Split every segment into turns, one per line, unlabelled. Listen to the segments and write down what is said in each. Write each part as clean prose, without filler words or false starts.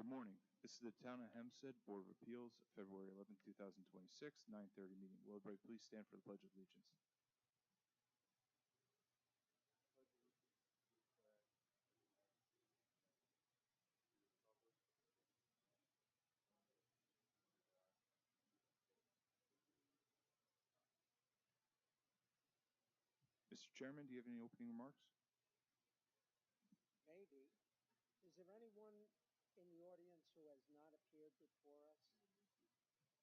Good morning. This is the Town of Hempstead Board of Appeals, February 11, 2026, 9:30 meeting. Will everybody please stand for the Pledge of Allegiance? Mr. Chairman, do you have any opening remarks?
Maybe. Is there anyone in the audience who has not appeared before us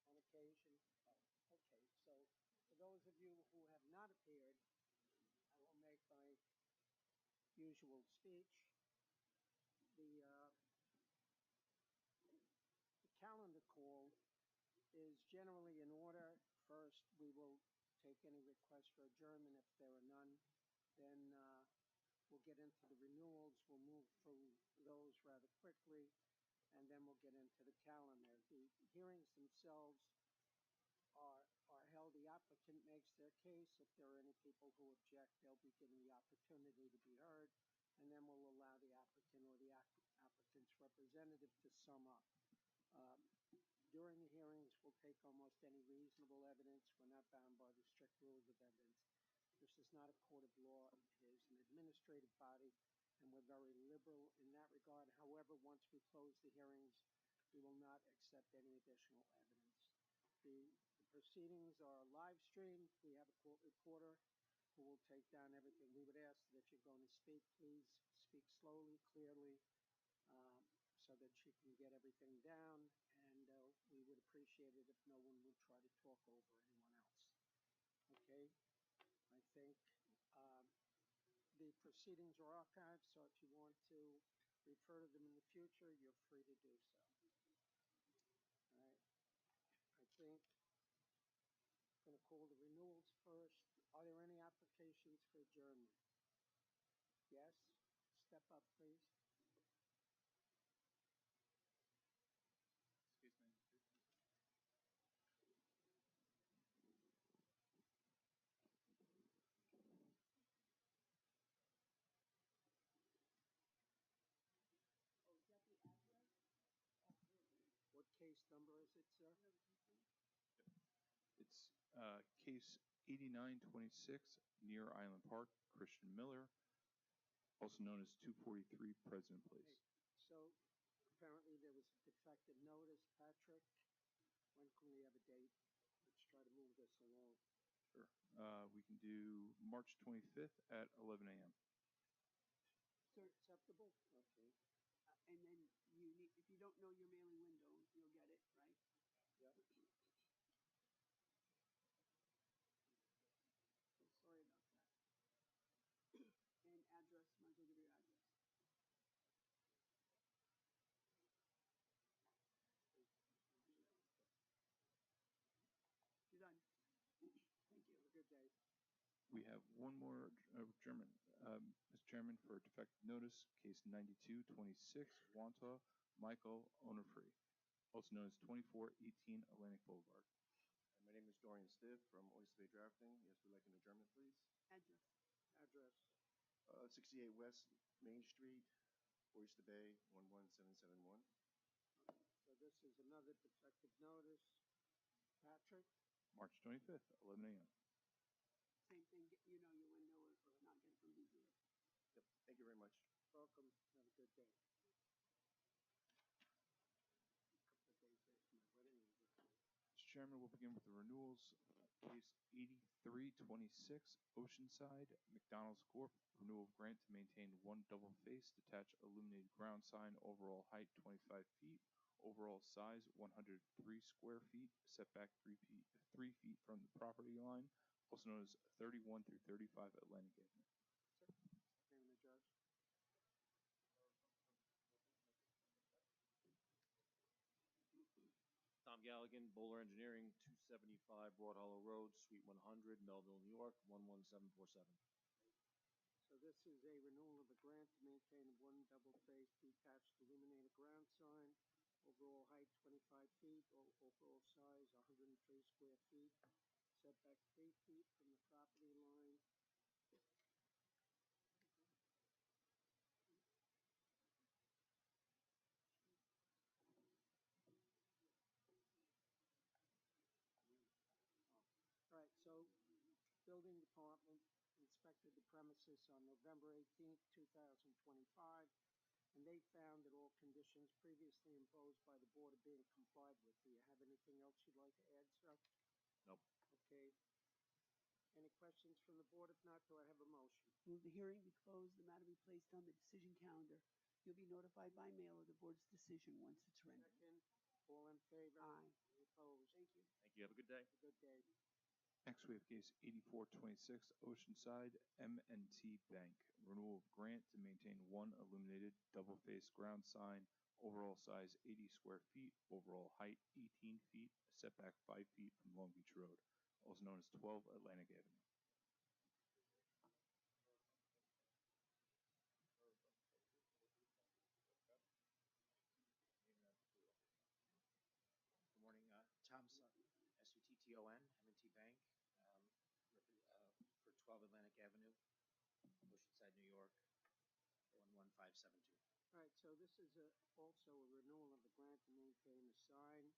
on occasion? Oh, okay. So for those of you who have not appeared, I will make my usual speech. The calendar call is generally in order. First, we will take any requests for adjournment if there are none. Then we'll get into the renewals. We'll move through those rather quickly, and then we'll get into the calendar. The hearings themselves are held. The applicant makes their case. If there are any people who object, they'll be given the opportunity to be heard, and then we'll allow the applicant or the applicant's representative to sum up. During the hearings, we'll take almost any reasonable evidence. We're not bound by the strict rules of evidence. This is not a court of law. It is an administrative body, and we're very liberal in that regard. However, once we close the hearings, we will not accept any additional evidence. The proceedings are live streamed. We have a court reporter who will take down everything. We would ask that if you're going to speak, please speak slowly, clearly, so that she can get everything down, and we would appreciate it if no one would try to talk over anyone else. Okay? I think the proceedings are archived, so if you want to refer to them in the future, you're free to do so. All right. I think I'm going to call the renewals first. Are there any applications for adjournment? Yes? Step up, please.
Case 92.
Oh, is that the address?
What case number is it, sir?
It's case 8926, near Island Park, Christian Miller, also known as 243 President Place.
Hey, so apparently there was a defective notice. Patrick, when can we have a date? Let's try to move this along.
Sure. We can do March 25th at 11 a.m.
Sir, acceptable? Okay.
And then you need, if you don't know your mailing window, you'll get it, right?
Yep.
So sorry about that. And address, might as well give your address. You're done. Thank you.
Have a good day.
We have one more adjournment. Mr. Chairman, for defective notice, case 9226, Wanta, Michael, owner free, also known as 2418 Atlantic Boulevard.
My name is Dorian Stiff from Oyster Bay Drafting. Yes, we'd like an adjournment, please.
Address.
Address.
68 West Main Street, Oyster Bay, 11771.
So this is another defective notice. Patrick?
March 25th, 11 a.m.
Same thing, you know your window or not get it from BZA.
Yep, thank you very much.
Welcome. Have a good day. A couple of days after my wedding anniversary.
Mr. Chairman, we'll begin with the renewals. Case 8326, Oceanside, McDonald's Corp. Renewal of grant to maintain one double-faced detached illuminated ground sign. Overall height 25 feet. Overall size 103 square feet. Setback 3 feet from the property line. Also known as 31 through 35 Atlantic Avenue.
Sir, name and address.
Tom Galligan, Bowler Engineering, 275 Broad Hollow Road, Suite 100, Melville, New York, 11747.
So this is a renewal of a grant to maintain one double-faced detached illuminated ground sign. Overall height 25 feet. Overall size 103 square feet. Setback 3 feet from the property line. Department inspected the premises on November 18th, 2025, and they found that all conditions previously imposed by the board are being complied with. Do you have anything else you'd like to add, sir?
Nope.
Okay. Any questions from the board? If not, do I have a motion?
Move the hearing be closed, the matter be placed on the decision calendar. You'll be notified by mail of the board's decision once it's rendered.
Second. All in favor?
Aye.
Any opposed?
Thank you.
Thank you. Have a good day.
Have a good day.
Next, we have case 8426 Oceanside M&T Bank. Renewal of grant to maintain one illuminated double-faced ground sign, overall size 80 square feet, overall height 18 feet, setback 5 feet from Long Beach Road, also known as 12 Atlantic Avenue.
Good morning, Tom Sutton, Sutton, M&T Bank, for 12 Atlantic Avenue, Oceanside, New York, 11572.
All right, so this is also a renewal of the grant to maintain a sign.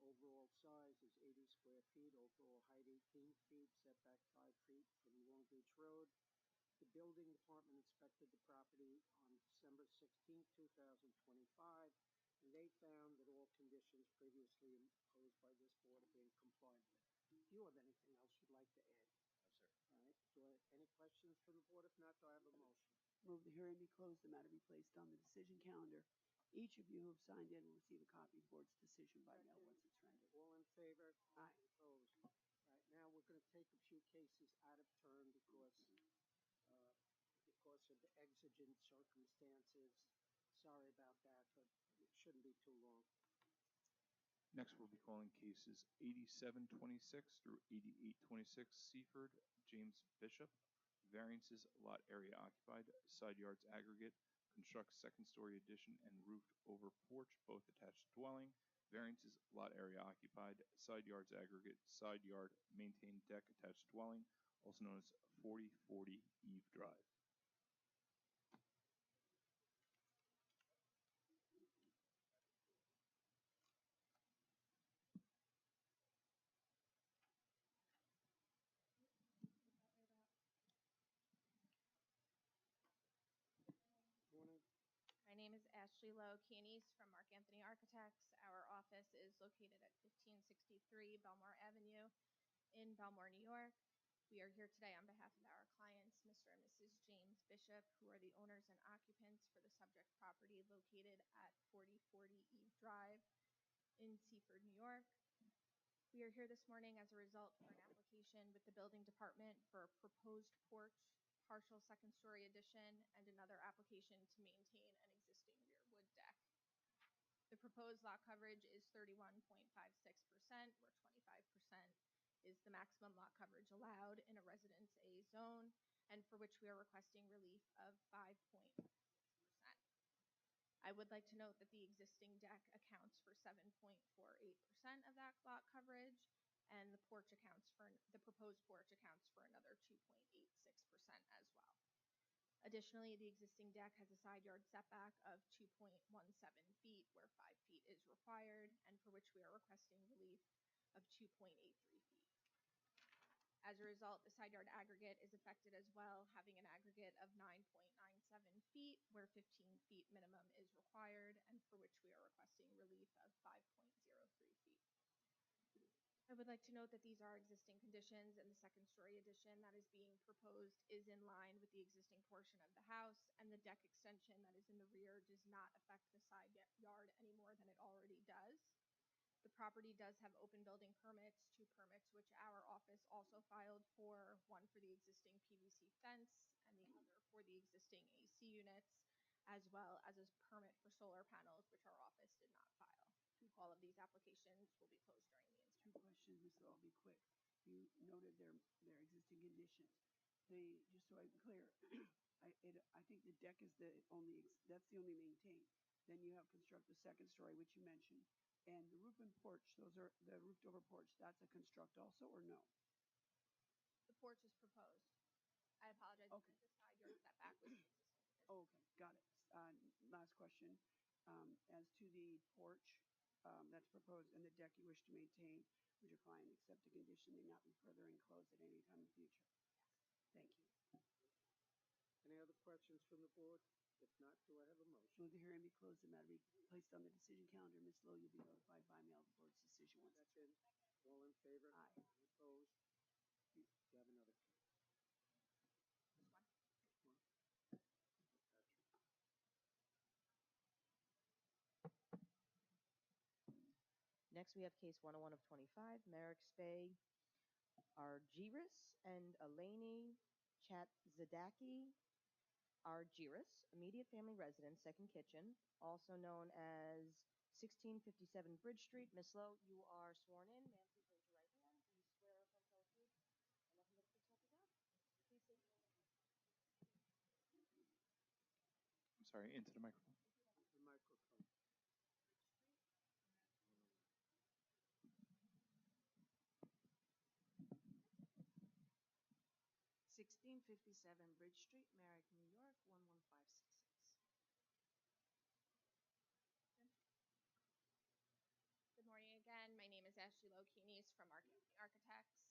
Overall size is 80 square feet, overall height 18 feet, setback 5 feet from Long Beach Road. The building department inspected the property on December 16th, 2025, and they found that all conditions previously imposed by this board are being complied with. Do you have anything else you'd like to add?
No, sir.
All right, any questions from the board? If not, do I have a motion?
Move the hearing be closed, the matter be placed on the decision calendar. Each of you who have signed in will receive a copy of the board's decision by mail once it's rendered.
All in favor?
Aye.
Opposed? All right, now we're going to take a few cases out of turn because of the exigent circumstances. Sorry about that, but it shouldn't be too long.
Next, we'll be calling cases 8726 through 8826 Seaford, James Bishop. Variances, lot area occupied, side yards aggregate, construct second-story addition and roofed over porch, both attached dwelling. Variances, lot area occupied, side yards aggregate, side yard, maintained deck attached dwelling, also known as 4040 Eve Drive.
Morning.
My name is Ashley Lowe Canese from Mark Anthony Architects. Our office is located at 1563 Belmore Avenue in Belmore, New York. We are here today on behalf of our clients, Mr. and Mrs. James Bishop, who are the owners and occupants for the subject property located at 4040 Eve Drive in Seaford, New York. We are here this morning as a result for an application with the building department for a proposed porch, partial second-story addition, and another application to maintain an existing rear wood deck. The proposed lot coverage is 31.56%, where 25% is the maximum lot coverage allowed in a Residence A zone, and for which we are requesting relief of 5.6%. I would like to note that the existing deck accounts for 7.48% of that lot coverage, and the proposed porch accounts for another 2.86% as well. Additionally, the existing deck has a side yard setback of 2.17 feet, where 5 feet is required, and for which we are requesting relief of 2.83 feet. As a result, the side yard aggregate is affected as well, having an aggregate of 9.97 feet, where 15 feet minimum is required, and for which we are requesting relief of 5.03 feet. I would like to note that these are existing conditions, and the second-story addition that is being proposed is in line with the existing portion of the house, and the deck extension that is in the rear does not affect the side yard any more than it already does. The property does have open building permits, 2 permits which our office also filed for, one for the existing PVC fence and the other for the existing AC units, as well as a permit for solar panels, which our office did not file. All of these applications will be closed during the inspection.
2 questions, Mr. I'll be quick. You noted their existing conditions. Just so I'm clear, I think the deck is that's the only maintained. Then you have construct the second story, which you mentioned, and the roof and porch. Those are the roofed over porch. That's a construct also, or no?
The porch is proposed. I apologize.
Okay.
The side yard setback was the existing condition.
Oh, okay, got it. Last question. As to the porch that's proposed and the deck you wish to maintain, would your client accept the condition they not be further enclosed at any time in the future?
Yes.
Thank you.
Any other questions from the board? If not, do I have a motion?
Move the hearing be closed and matter be placed on the decision calendar. Ms. Lowe, you'll be notified by mail of the board's decision once it's
Second, all in favor?
Aye.
Any opposed? Do you have another case?
Next, we have case 101 of 25, Merrick Spay Argyris and Eleni Chatzadaki Argyris, immediate family residence, second kitchen, also known as 1657 Bridge Street. Ms. Lowe, you are sworn in. Ma'am, please raise your right hand. Do you swear or affirm to tell the truth and nothing but the truth, so help you God? Please state your name.
I'm sorry, into the microphone.
The microphone.
1657 Bridge Street, Merrick, New York, 11566.
Good morning again. My name is Ashley Lokinis from Architects.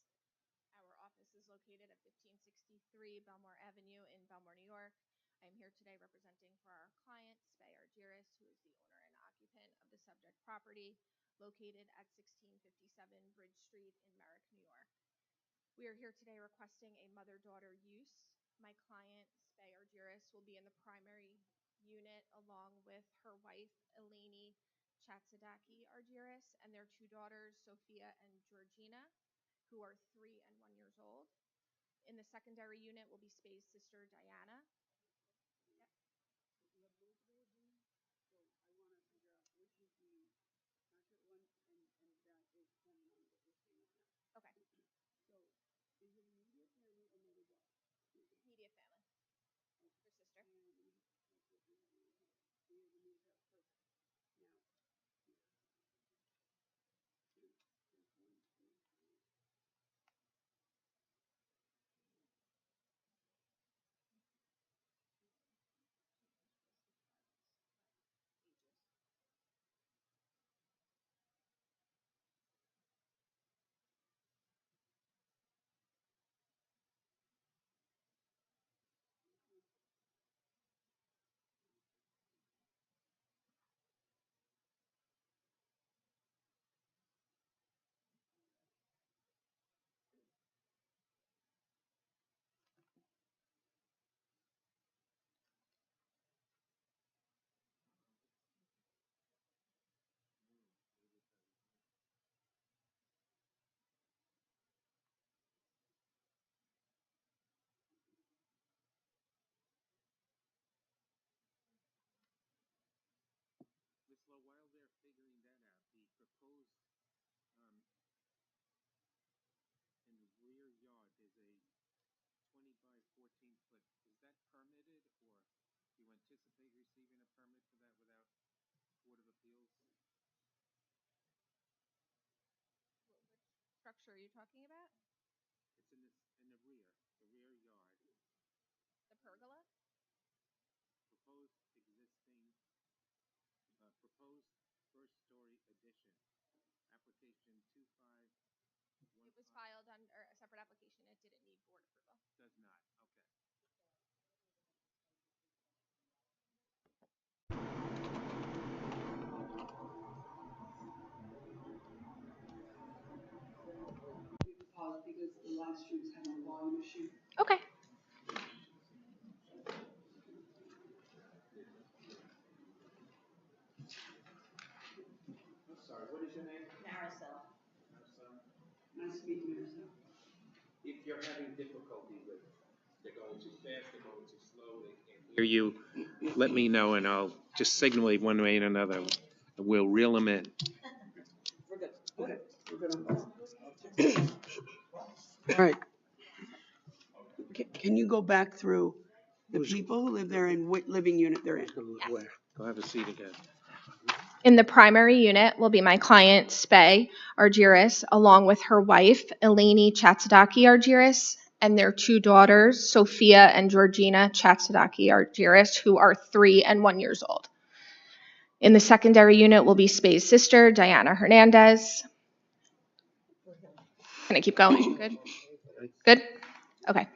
Our office is located at 1563 Belmore Avenue in Belmore, New York. I am here today representing for our client, Spay Argyris, who is the owner and occupant of the subject property located at 1657 Bridge Street in Merrick, New York. We are here today requesting a mother-daughter use. My client, Spay Argyris, will be in the primary unit along with her wife, Eleni Chatzadaki Argyris, and their two daughters, Sophia and Georgina, who are 3 and 1 years old. In the secondary unit will be Spay's sister, Diana.
You have multiple of these, so I want to figure out which is the accurate one, and that is depending on what we're seeing right now.
Okay,
So, is it immediate family or mother daughter?
immediate family. Her sister.
And let me just check what we have in here. We have immediate family. Perfect. Now, here. There's 1, 2, 3.
Ms. Lowe, while they're figuring that out, the proposed in the rear yard is a 20 by 14 foot. Is that permitted, or do you anticipate receiving a permit for that without Board of Appeals?
Which structure are you talking about?
It's in the rear yard.
The pergola?
Proposed first story addition. Application 2515.
It was filed under a separate application. It didn't need board approval.
Does not. Okay.
Pause because the live stream's having a volume issue.
Okay.
I'm sorry, what is your name?
Marisol.
Nice to meet you, Marissa.
If you're having difficulty with, they're going too fast, they're going too slow, they can't hear you, let me know and I'll just signal it one way or another. We'll reel them in.
We're good.
Okay, we're good on both. All right. Can you go back through the people who live there and what living unit they're in?
Where? Go have a seat again.
In the primary unit will be my client, Spay Argyris, along with her wife, Eleni Chatzadaki Argyris, and their two daughters, Sophia and Georgina Chatzadaki Argyris, who are 3 and 1 years old. In the secondary unit will be Spay's sister, Diana Hernandez. Can I keep going? Good? Good? Okay.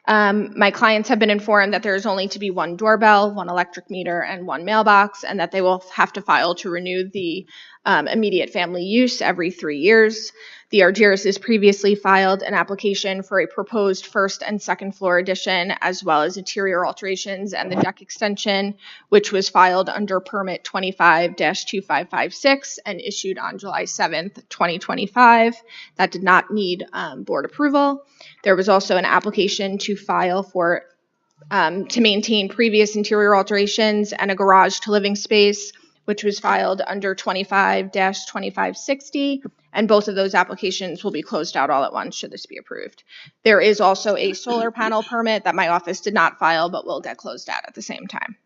My clients have been informed that there is only to be one doorbell, one electric meter, and one mailbox, and that they will have to file to renew the immediate family use every 3 years. The Argyris has previously filed an application for a proposed first and second floor addition, as well as interior alterations and the deck extension, which was filed under permit 25-2556 and issued on July 7th, 2025. That did not need board approval. There was also an application to file for to maintain previous interior alterations and a garage to living space, which was filed under 25-2560, and both of those applications will be closed out all at once should this be approved. There is also a solar panel permit that my office did not file but will get closed out at the same time.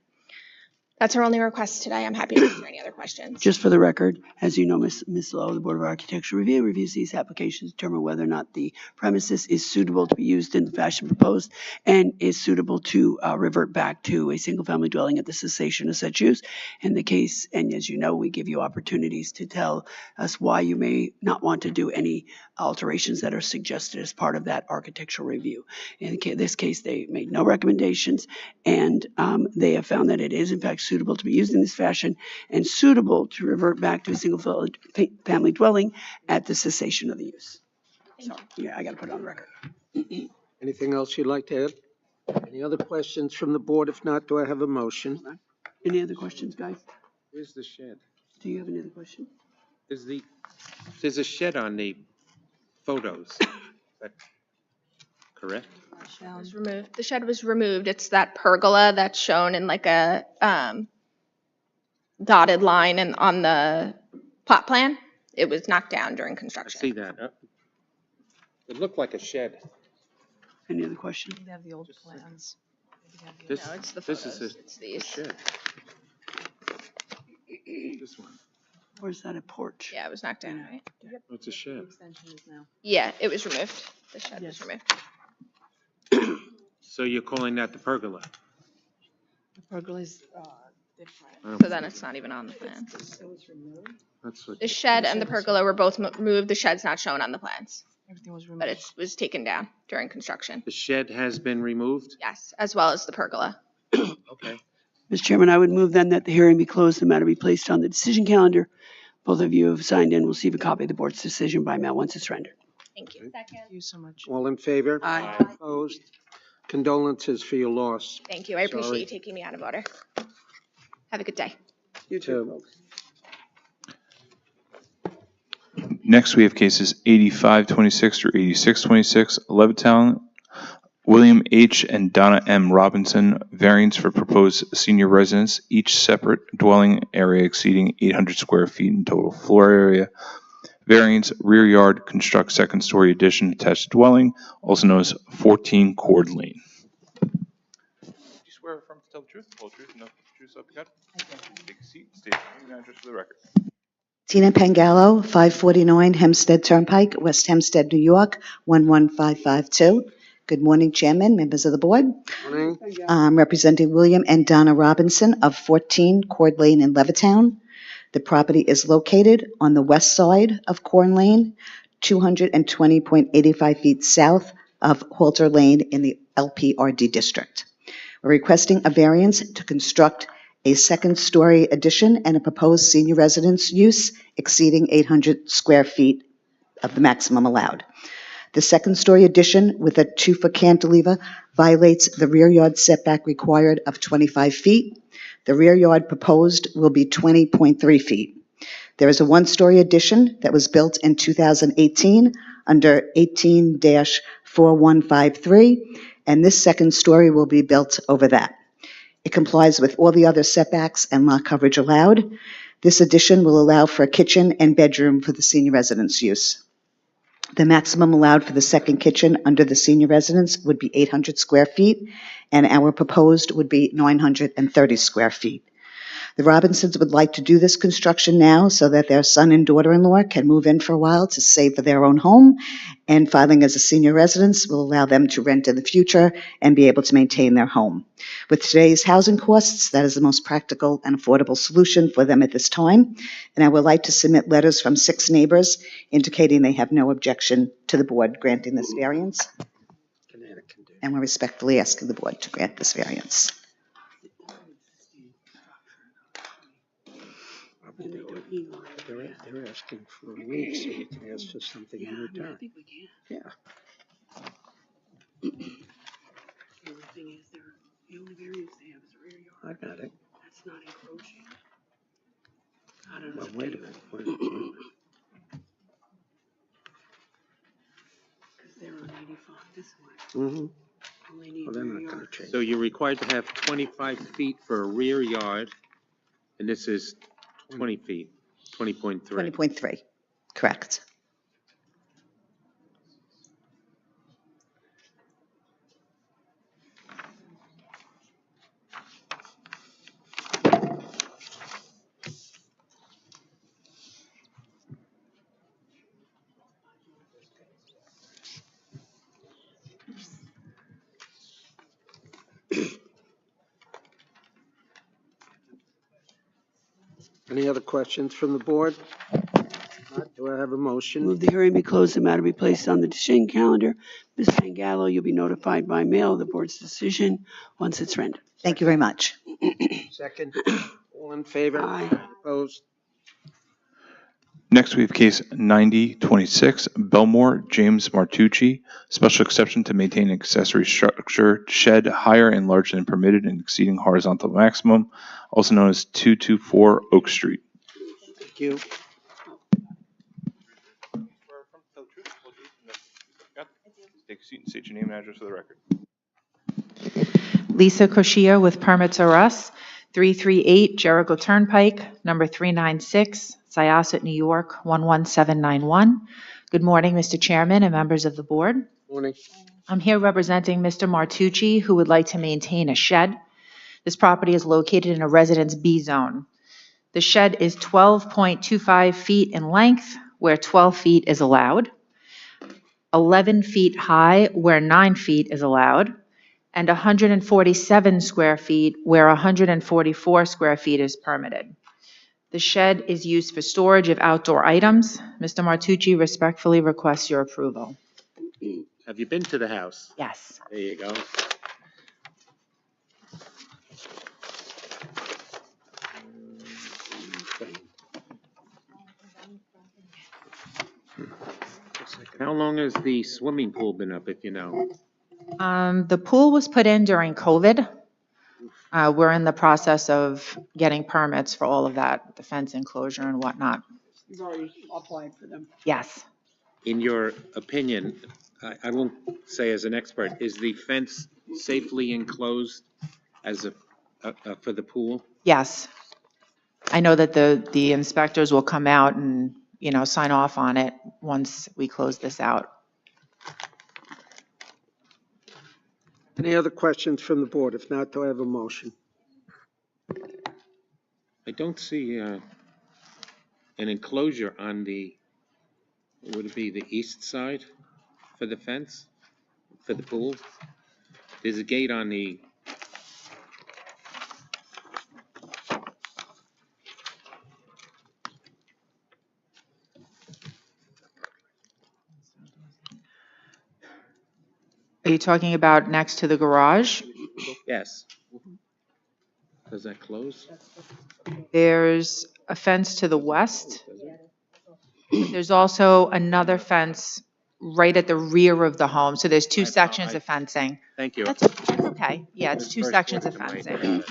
That's our only request today. I'm happy to answer any other questions.
Just for the record, as you know, Ms. Lowe, the Board of Architectural Review reviews these applications to determine whether or not the premises is suitable to be used in the fashion proposed and is suitable to revert back to a single-family dwelling at the cessation of such use. In the case, and as you know, we give you opportunities to tell us why you may not want to do any alterations that are suggested as part of that architectural review. In this case, they made no recommendations, and they have found that it is, in fact, suitable to be used in this fashion and suitable to revert back to a single family dwelling at the cessation of the use. So, yeah, I got to put it on the record.
Anything else you'd like to add? Any other questions from the board? If not, do I have a motion?
Any other questions, guys?
Where's the shed?
Do you have any other questions?
There's a shed on the photos. Is that correct?
It was removed. The shed was removed. It's that pergola that's shown in like a dotted line and on the plot plan. It was knocked down during
I
construction.
see that. It looked like a shed.
Any other questions?
They have the old plans.
This,
No, it's the
this
photos.
is
It's
a
these.
shed. This one.
Or is that a porch?
Yeah, it was knocked down, right?
Oh, it's a shed.
Extension is now.
Yeah, it was removed. The shed was
Yes.
removed.
So you're calling that the pergola?
The pergola is different.
So then it's not even on the plan.
That's what.
The shed and the pergola were both moved. The shed's not shown on the plans,
Everything was removed.
but it was taken down during construction.
The shed has been removed?
Yes, as well as the pergola.
Okay.
Mr. Chairman, I would move then that the hearing be closed, the matter be placed on the decision calendar. Both of you have signed in, will receive a copy of the board's decision by mail once it's rendered.
Thank you.
Thank you so much.
All in favor?
Aye.
Opposed? Condolences for your loss.
Thank you. I appreciate
Sorry.
you taking me out of order. Have a good day.
You too.
Next, we have cases 8526 through 8626, Levittown, William H. and Donna M. Robinson, variance for proposed senior residence, each separate dwelling area exceeding 800 square feet in total floor area. Variance, rear yard, construct second-story addition attached dwelling, also known as 14 Cord Lane. Do you swear or affirm to tell the truth, the whole truth, and nothing but the truth, so help you God? Take a seat, state your name and address for the record.
Tina Pangallo, 549 Hempstead Turnpike, West Hempstead, New York, 11552. Good morning, Chairman, members of the board.
Morning.
I'm representing William and Donna Robinson of 14 Cord Lane in Levittown. The property is located on the west side of Cord Lane, 220.85 feet south of Halter Lane in the LPRD district. We're requesting a variance to construct a second-story addition and a proposed senior residence use exceeding 800 square feet of the maximum allowed. The second-story addition with a 2-foot cantilever violates the rear yard setback required of 25 feet. The rear yard proposed will be 20.3 feet. There is a 1-story addition that was built in 2018 under 18-4153, and this second story will be built over that. It complies with all the other setbacks and lot coverage allowed. This addition will allow for a kitchen and bedroom for the senior residence use. The maximum allowed for the second kitchen under the senior residence would be 800 square feet, and our proposed would be 930 square feet. The Robinsons would like to do this construction now so that their son and daughter-in-law can move in for a while to save for their own home, and filing as a senior residence will allow them to rent in the future and be able to maintain their home. With today's housing costs, that is the most practical and affordable solution for them at this time, and I would like to submit letters from 6 neighbors indicating they have no objection to the board granting this variance.
Connecticut can do.
And we're respectfully asking the board to grant this variance.
They're asking for a relief, so you can ask for something in return.
I think we can.
Yeah.
The only thing is, the only variance they have is a rear yard.
I got it.
That's not encroaching. I don't know.
Well, wait a minute. Wait a minute.
Because they're on 85 this way.
Mm-hmm.
Only need
Well, they're
rear
not going
yard.
to change.
So you're required to have 25 feet for a rear yard, and this is 20 feet, 20.3.
20.3, correct.
Any other questions from the board? Not, do I have a motion?
Move the hearing be closed, the matter be placed on the decision calendar. Ms. Sangallo, you'll be notified by mail of the board's decision once it's rendered.
Thank you very much.
Second. All in favor?
Aye.
Opposed?
Next, we have case 9026, Belmore, James Martucci, special exception to maintain an accessory structure shed higher and larger than permitted and exceeding horizontal maximum, also known as 224 Oak Street.
Thank you.
Take a seat and state your name and address for the record.
Lisa Koshia with Permits R Us, 338 Jericho Turnpike, number 396, Syosset, New York, 11791. Good morning, Mr. Chairman and members of the board.
Morning.
I'm here representing Mr. Martucci, who would like to maintain a shed. This property is located in a Residence B zone. The shed is 12.25 feet in length, where 12 feet is allowed, 11 feet high, where 9 feet is allowed, and 147 square feet where 144 square feet is permitted. The shed is used for storage of outdoor items. Mr. Martucci respectfully requests your approval.
Have you been to the house?
Yes.
There you go. How long has the swimming pool been up, if you know?
The pool was put in during COVID. We're in the process of getting permits for all of that, the fence enclosure and whatnot.
You've already applied for them.
Yes.
In your opinion, I won't say as an expert, is the fence safely enclosed as for the pool?
Yes. I know that the inspectors will come out and, sign off on it once we close this out.
Any other questions from the board? If not, do I have a motion?
I don't see an enclosure on would it be the east side for the fence, for the pool? There's a gate on the,
Are you talking about next to the garage?
yes. Does that close?
There's a fence to the west. But there's also another fence right at the rear of the home. So there's two sections of fencing.
Thank you.
That's okay. Yeah, it's two sections of fencing.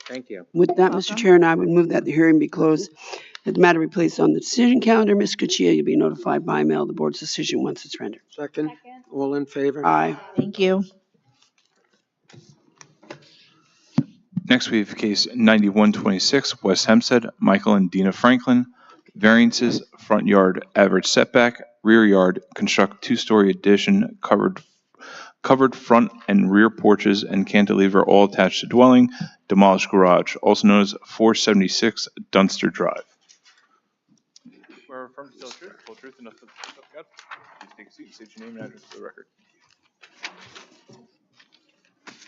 Thank you.
With that, Mr.
Welcome.
Chair, and I would move that the hearing be closed, that the matter be placed on the decision calendar. Ms. Kuchia, you'll be notified by mail of the board's decision once it's rendered.
Second. All in favor?
Aye.
Thank you.
Next, we have case 9126, West Hempstead, Michael and Dina Franklin. Variances, front yard, average setback, rear yard, construct two-story addition, covered front and rear porches and cantilever all attached to dwelling, demolished garage, also known as 476 Dunster Drive. Where affirmed to tell the truth, full truth, and nothing but the truth, God. Please take a seat and state your name and address for the record.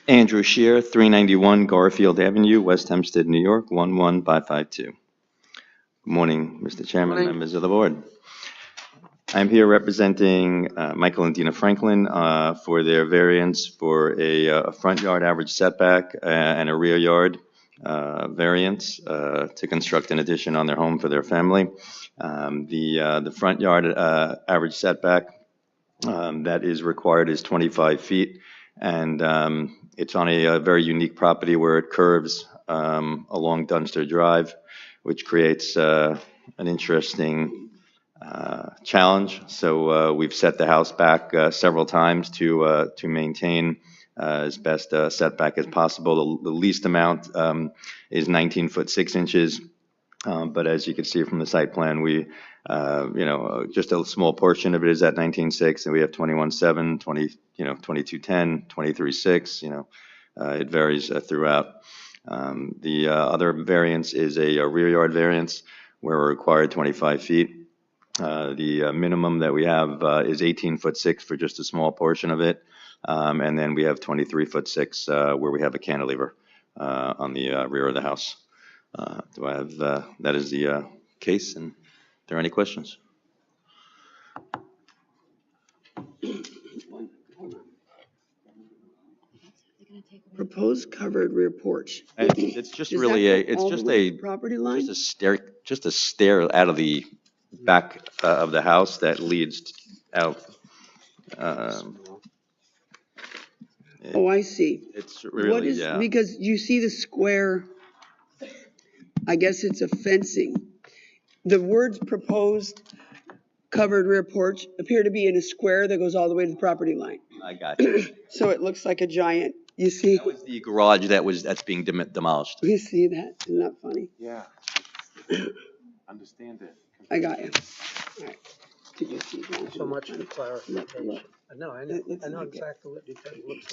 Andrew Shear, 391 Garfield Avenue, West Hempstead, New York, 11552. Good morning, Mr. Chairman,
Morning.
members of the board. I'm here representing Michael and Dina Franklin for their variance for a front yard average setback and a rear yard variance to construct an addition on their home for their family. The front yard average setback that is required is 25 feet, and it's on a very unique property where it curves along Dunster Drive, which creates an interesting challenge. So we've set the house back several times to maintain as best setback as possible. The least amount is 19 foot 6 inches. But as you can see from the site plan, we, just a small portion of it is at 19.6, and we have 21.7, 22.10, 23.6, it varies throughout. The other variance is a rear yard variance where we're required 25 feet. The minimum that we have is 18 foot 6 for just a small portion of it. And then we have 23 foot 6 where we have a cantilever on the rear of the house. Do I have, that is the case, and are there any questions?
Proposed covered rear porch.
It's just
Does
really
that go
it's
all
just
the way
a,
to the property line?
just a stair out of the back of the house that leads out.
Oh, I see.
It's
What
really,
is,
yeah.
because you see the square, I guess it's a fencing. The words proposed covered rear porch appear to be in a square that goes all the way to the property line.
I got you.
So it looks like a giant, you see?
That was the garage that's being demolished.
You see that? Isn't that funny?
Yeah. Understand it.
I got you. All right. Did you see that?
So much for clarification.
Look.
No, I
It's
know
like
exactly what it looks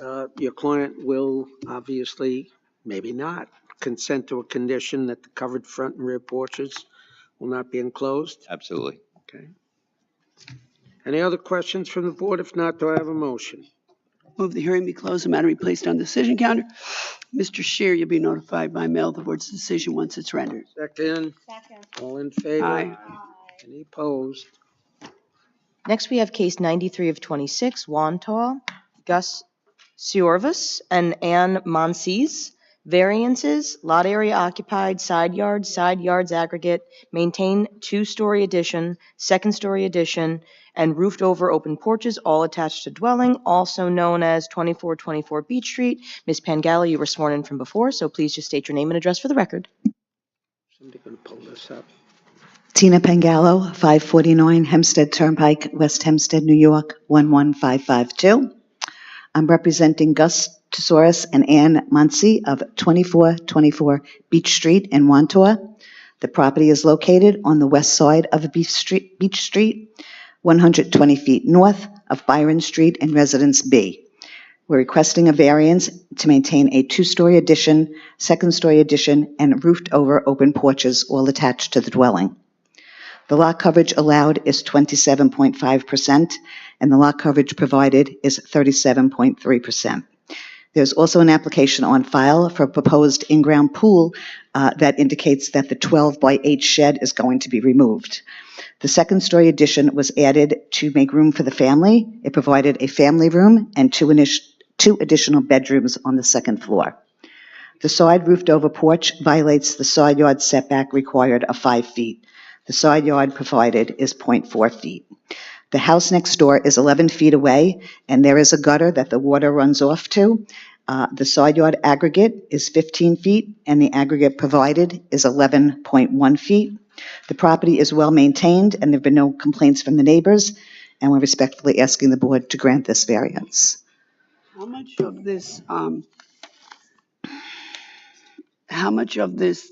like. Your client will obviously, maybe not, consent to a condition that the covered front and rear porches will not be enclosed?
Absolutely.
Okay. Any other questions from the board? If not, do I have a motion?
Move the hearing be closed, the matter be placed on decision counter. Mr. Shear, you'll be notified by mail of the board's decision once it's rendered.
Second. All in favor?
Aye.
Any opposed?
Next, we have case 93 of 26, Wantaw, Gus Siorvas and Ann Monsees. Variances, lot area occupied, side yards aggregate, maintain two-story addition, second-story addition, and roofed-over open porches, all attached to dwelling, also known as 2424 Beach Street. Ms. Pangallo, you were sworn in from before, so please just state your name and address for the record.
Somebody going to pull this up.
Tina Pangallo, 549 Hempstead Turnpike, West Hempstead, New York, 11552. I'm representing Gus Tesaurus and Ann Muncy of 2424 Beach Street in Wantaw. The property is located on the west side of Beach Street, 120 feet north of Byron Street in Residence B. We're requesting a variance to maintain a two-story addition, second-story addition, and roofed-over open porches all attached to the dwelling. The lot coverage allowed is 27.5%, and the lot coverage provided is 37.3%. There's also an application on file for a proposed in-ground pool that indicates that the 12 by 8 shed is going to be removed. The second-story addition was added to make room for the family. It provided a family room and two additional bedrooms on the second floor. The side roofed-over porch violates the side yard setback required of 5 feet. The side yard provided is 0.4 feet. The house next door is 11 feet away, and there is a gutter that the water runs off to. The side yard aggregate is 15 feet, and the aggregate provided is 11.1 feet. The property is well maintained, and there have been no complaints from the neighbors, and we're respectfully asking the board to grant this variance.
How much of this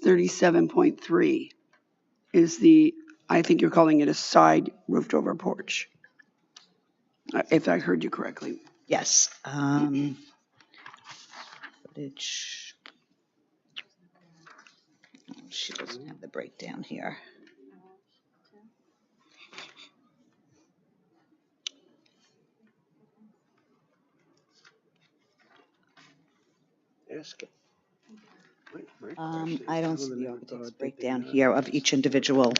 37.3 is the, I think you're calling it a side roofed over porch, if I heard you correctly?
Yes. Footage. She doesn't have the breakdown here.
Ask it.
I don't see the architect's breakdown here of each individual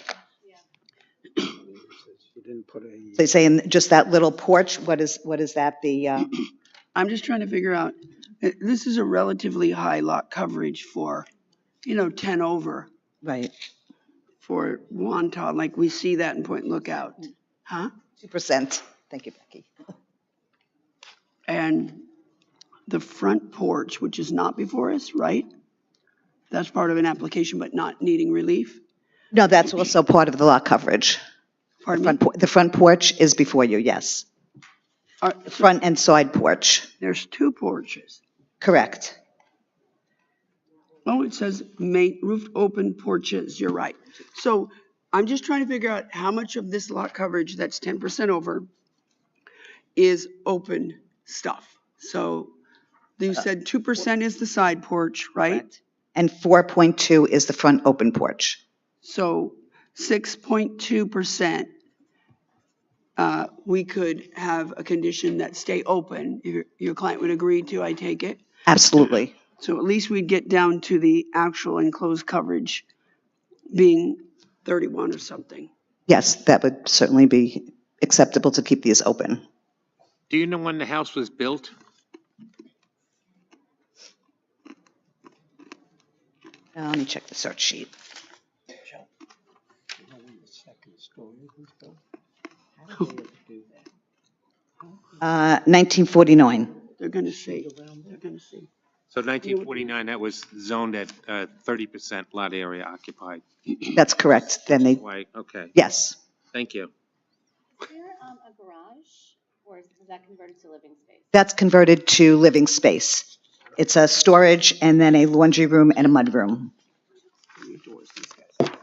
didn't put
So
a,
you're saying just that little porch, what is that,
I'm just trying to figure out, this is a relatively high lot coverage for, 10 over
right,
for Wonton, like we see that in Point Lookout. Huh?
2%? Thank you, Becky.
And the front porch, which is not before us, right? That's part of an application, but not needing relief?
No, that's also part of the lot coverage.
Pardon me?
The front porch is before you, yes. The front and side porch,
There's 2 porches.
correct.
Oh, it says roof open porches, you're right. So I'm just trying to figure out how much of this lot coverage that's 10% over is open stuff. So you said 2% is the side porch, right?
Correct. And 4.2 is the front open porch.
So 6.2%, we could have a condition that stay open. Your client would agree to, I take it?
Absolutely.
So at least we'd get down to the actual enclosed coverage being 31 or something.
Yes, that would certainly be acceptable to keep these open.
Do you know when the house was built?
Let me check the search sheet.
second story was built?
1949.
They're going to see. They're going to see.
So 1949, that was zoned at 30% lot area occupied.
That's correct. Then they,
Why, okay,
yes.
thank you.
Is there a garage, or was that converted to living space?
That's converted to living space. It's a storage and then a laundry room and a mud room.
How many doors these guys have?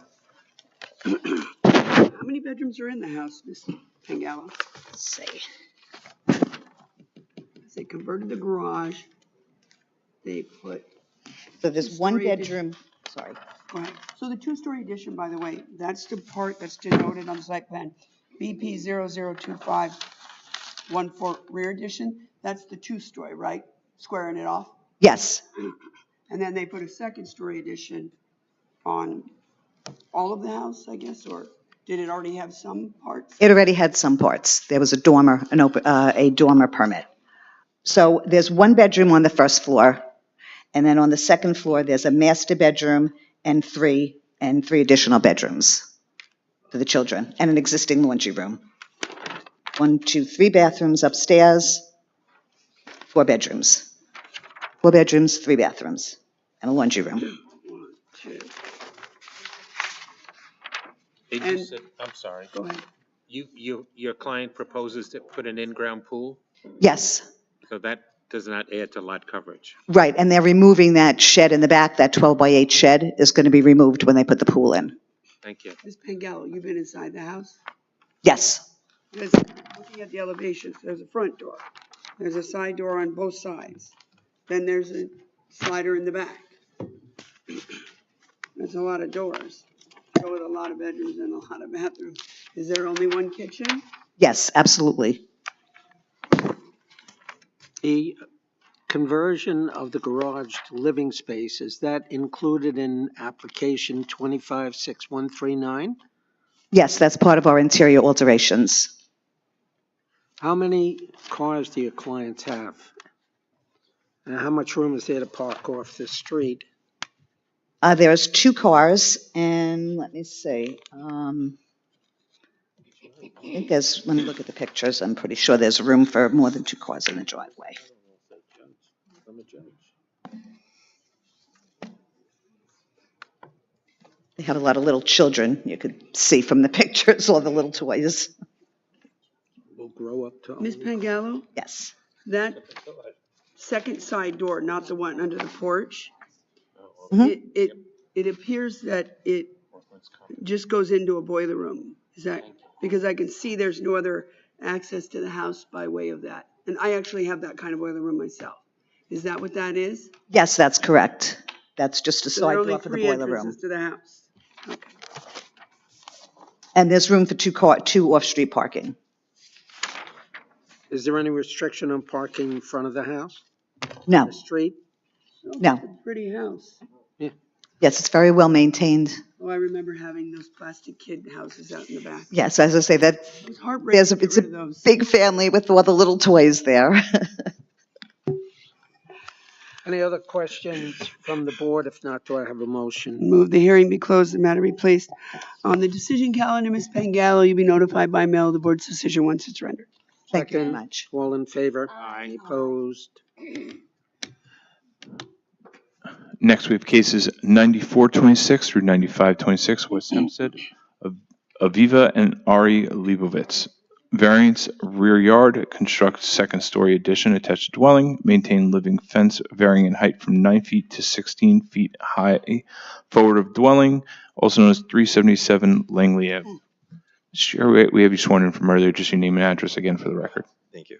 How many bedrooms are in the house, Ms. Pangala?
Let's see.
They converted the garage. They put,
So there's one
Two-story
bedroom, sorry.
go ahead. So the 2-story addition, by the way, that's the part that's denoted on the site plan. BP 002514 rear addition, that's the 2-story, right? Squaring it off.
Yes,
And then they put a 2nd-story addition on all of the house, I guess, or did it already have some parts?
it already had some parts. There was a dormer, a dormer permit. So there's one bedroom on the first floor, and then on the second floor, there's a master bedroom and three additional bedrooms for the children, and an existing laundry room. 1, 2, 3 bathrooms upstairs, 4 bedrooms. 4 bedrooms, 3 bathrooms, and a laundry room.
1, 2.
Did
And-
you say, I'm sorry,
Go ahead.
your client proposes to put an in-ground pool?
Yes,
So that does not add to lot coverage.
right, and they're removing that shed in the back, that 12-by-8 shed is going to be removed when they put the pool in.
Thank you.
Ms. Pangallo, you've been inside the house?
Yes,
There's, looking at the elevations, there's a front door. There's a side door on both sides. Then there's a slider in the back. There's a lot of doors. Go with a lot of bedrooms and a lot of bathrooms. Is there only one kitchen?
yes, absolutely.
The conversion of the garage to living space, is that included in application 256139?
Yes, that's part of our interior alterations.
How many cars do your clients have? And how much room is there to park off the street?
There's 2 cars, and let me see. I think there's, let me look at the pictures. I'm pretty sure there's room for more than 2 cars in the driveway. They have a lot of little children. You could see from the pictures all the little toys.
Will grow up to.
Ms. Pangallo,
Yes.
that second side door, not the one under the porch,
Mhm.
it appears that it just goes into a boiler room. Is that, because I can see there's no other access to the house by way of that. And I actually have that kind of boiler room myself. Is that what that is?
Yes, that's correct. That's just a
So there
side
are only
door for the
3
boiler
entrances
room.
to the house. Okay.
And there's room for 2 off-street parking.
Is there any restriction on parking in front of the house?
No,
The street?
No.
It's a pretty house.
yes, it's very well maintained.
Oh, I remember having those plastic kid houses out in the back.
Yes, as I say, that
It was heartbreaking to get
it's a
rid of those.
big family with all the little toys there.
Any other questions from the board? If not, do I have a motion?
Move the hearing be closed, the matter be placed on the decision calendar. Ms. Pangallo, you'll be notified by mail of the board's decision once it's rendered.
Thank you very
Second.
much.
All in favor?
Aye.
Any opposed?
Next, we have cases 9426 through 9526, West Hempstead, Aviva and Ari Leibovitz. Variance, rear yard, construct second-story addition attached dwelling, maintain living fence varying in height from 9 feet to 16 feet high forward of dwelling, also known as 377 Langley Ave. Sure, we have you sworn in from earlier, just your name and address again for the record.
Thank you.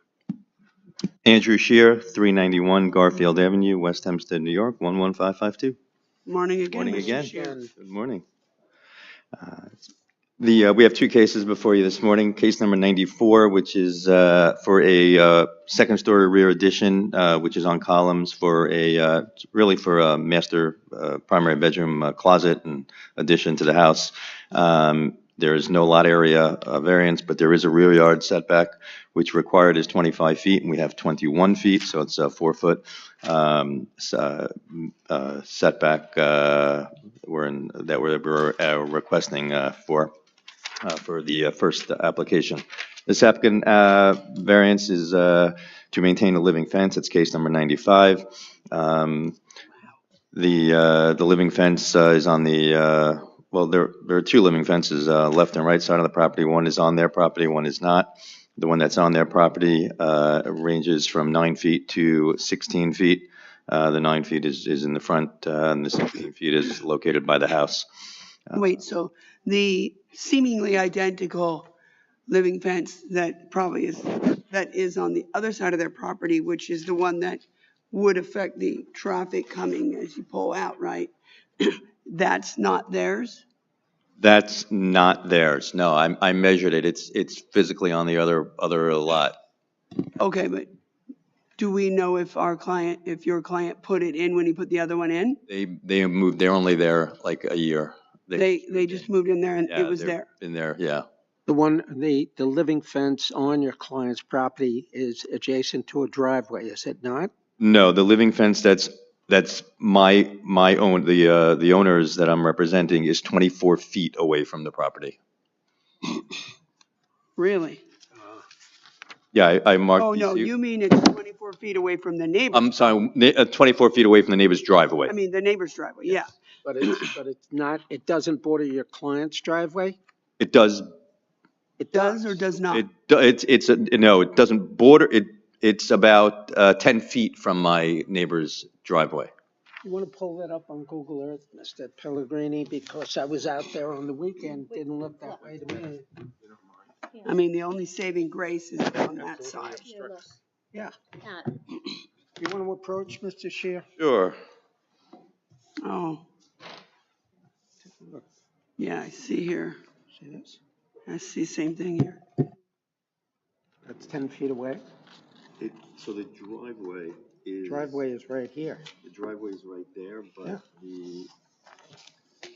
Andrew Shear, 391 Garfield Avenue, West Hempstead, New York, 11552.
Morning again,
Morning
Mr.
again.
Shear.
Good morning. We have two cases before you this morning. Case number 94, which is for a second-story rear addition, which is on columns for really for a master primary bedroom closet and addition to the house. There is no lot area variance, but there is a rear yard setback, which required is 25 feet, and we have 21 feet, so it's a 4-foot setback that we're requesting for the first application. This applicant variance is to maintain a living fence. It's case number 95. The living fence is on the well, there are two living fences, left and right side of the property. One is on their property, one is not. The one that's on their property ranges from 9 feet to 16 feet. The 9 feet is in the front, and the 16 feet is located by the house.
Wait, so the seemingly identical living fence that is on the other side of their property, which is the one that would affect the traffic coming as you pull out, right? That's not theirs?
That's not theirs. No, I measured it. It's physically on the other lot.
Okay, but do we know if your client put it in when he put the other one in?
They moved. They're only there like a year.
They just moved in there and
Yeah,
it was
they're
there?
in there, yeah.
The living fence on your client's property is adjacent to a driveway, is it not?
No, the living fence that's my own, the owners that I'm representing is 24 feet away from the property.
Really?
Yeah, I marked.
Oh, no, you mean it's 24 feet away from the neighbor?
I'm sorry, 24 feet away from the neighbor's driveway.
I mean, the neighbor's driveway, yeah.
But it's not, it doesn't border your client's driveway?
It does.
It does or does not?
No, it doesn't border, it's about 10 feet from my neighbor's driveway.
You want to pull that up on Google Earth, Mr. Pellegrini, because I was out there on the weekend, didn't look that way to me.
I mean, the only saving grace is on that side.
Yeah. You want to approach Mr. Shear?
Sure.
Oh. Yeah, I see here.
See this?
I see same thing here.
That's 10 feet away.
So the driveway is.
Driveway is right here.
The driveway is right there, but
Yeah.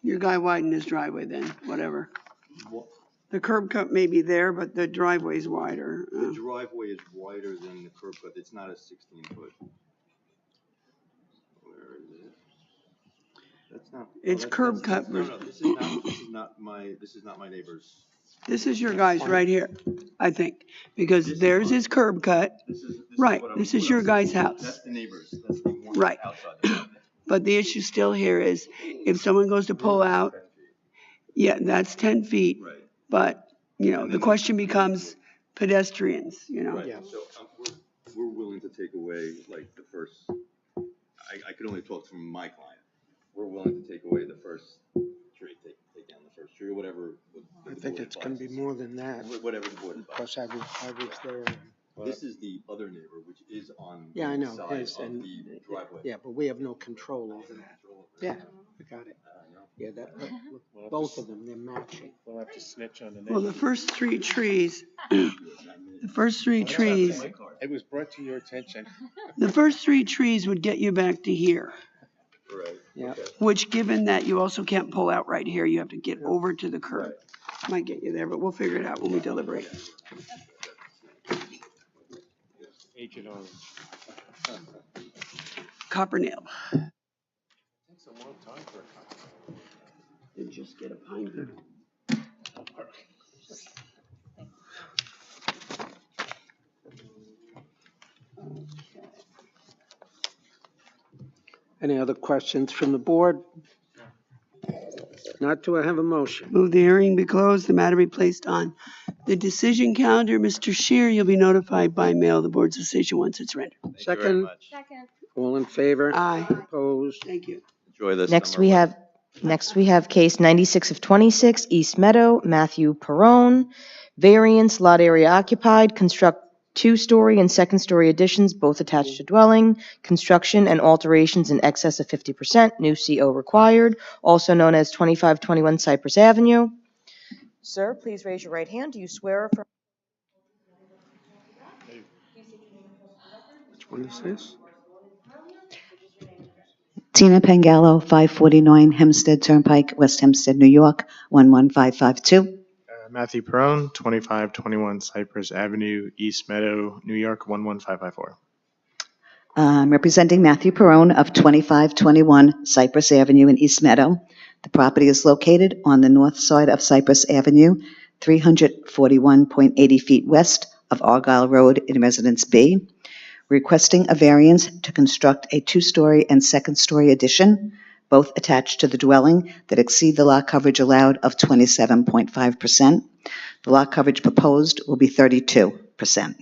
Your guy widened his driveway then, whatever.
What?
The curb cut may be there, but the driveway's wider.
The driveway is wider than the curb cut. It's not a 16-foot. Where is it? That's not.
It's curb cut.
No, this is not my neighbor's.
This is your guy's right here, I think, because theirs is curb cut. Right, this is your guy's house.
That's the neighbor's. That's the one
Right.
outside.
But the issue still here is if someone goes to pull out, yeah, that's 10 feet.
Right.
But, the question becomes pedestrians,
Right.
Yeah.
So we're willing to take away like the first. I could only talk from my client. We're willing to take away the first tree, take down the first tree, or whatever.
I think it's going to be more than that.
Whatever the board advises.
Because I was there.
This is the other neighbor, which is on
Yeah, I
the
know.
side
His
of
and-
the driveway.
Yeah, but we have no control over that. Yeah, we got it. Yeah, both of them, they're matching.
We'll have to snitch on the
well,
neighbor.
the first three trees, the first three trees
It was brought to your attention.
would get you back to here.
Right.
Yeah.
which, given that you also can't pull out right here, you have to get over to the curb. Might get you there, but we'll figure it out when we deliberate.
Agent Orange.
Copper nail.
Takes a long time for a cop.
And just get a pine beam.
Any other questions from the board? Not, do I have a motion?
Move the hearing be closed, the matter be placed on the decision calendar. Mr. Shear, you'll be notified by mail the board's decision once it's rendered.
Thank you very
Second,
much.
Second.
all in favor?
Aye.
Opposed?
Thank you.
Enjoy this
Next
summer
we
weather.
have, case 96 of 26, East Meadow, Matthew Perrone. Variance, lot area occupied, construct two-story and second-story additions, both attached to dwelling, construction and alterations in excess of 50%, new CO required, also known as 2521 Cypress Avenue. Sir, please raise your right hand. Do you swear or affirm?
Which one is this?
Tina Pangallo, 549 Hempstead Turnpike, West Hempstead, New York, 11552.
Matthew Perrone, 2521 Cypress Avenue, East Meadow, New York, 11554.
Representing Matthew Perrone of 2521 Cypress Avenue in East Meadow. The property is located on the north side of Cypress Avenue, 341.80 feet west of Argyle Road in Residence B. Requesting a variance to construct a two-story and second-story addition, both attached to the dwelling, that exceed the lot coverage allowed of 27.5%. The lot coverage proposed will be 32%.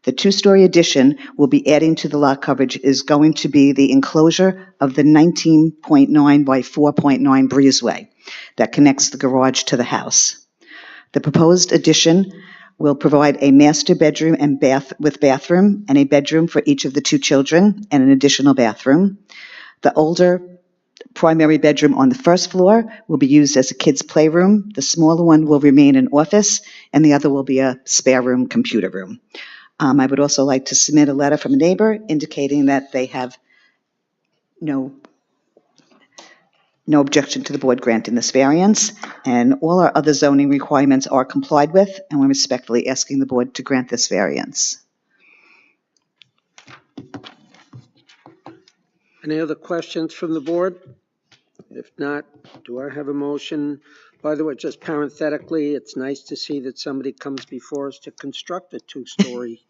The two-story addition will be adding to the lot coverage is going to be the enclosure of the 19.9 by 4.9 breezeway that connects the garage to the house. The proposed addition will provide a master bedroom and bathroom and a bedroom for each of the two children and an additional bathroom. The older primary bedroom on the first floor will be used as a kids' playroom. The smaller one will remain an office, and the other will be a spare room, computer room. I would also like to submit a letter from a neighbor indicating that they have no objection to the board granting this variance, and all our other zoning requirements are complied with, and we're respectfully asking the board to grant this variance.
Any other questions from the board? If not, do I have a motion? By the way, just parenthetically, it's nice to see that somebody comes before us to construct a two-story,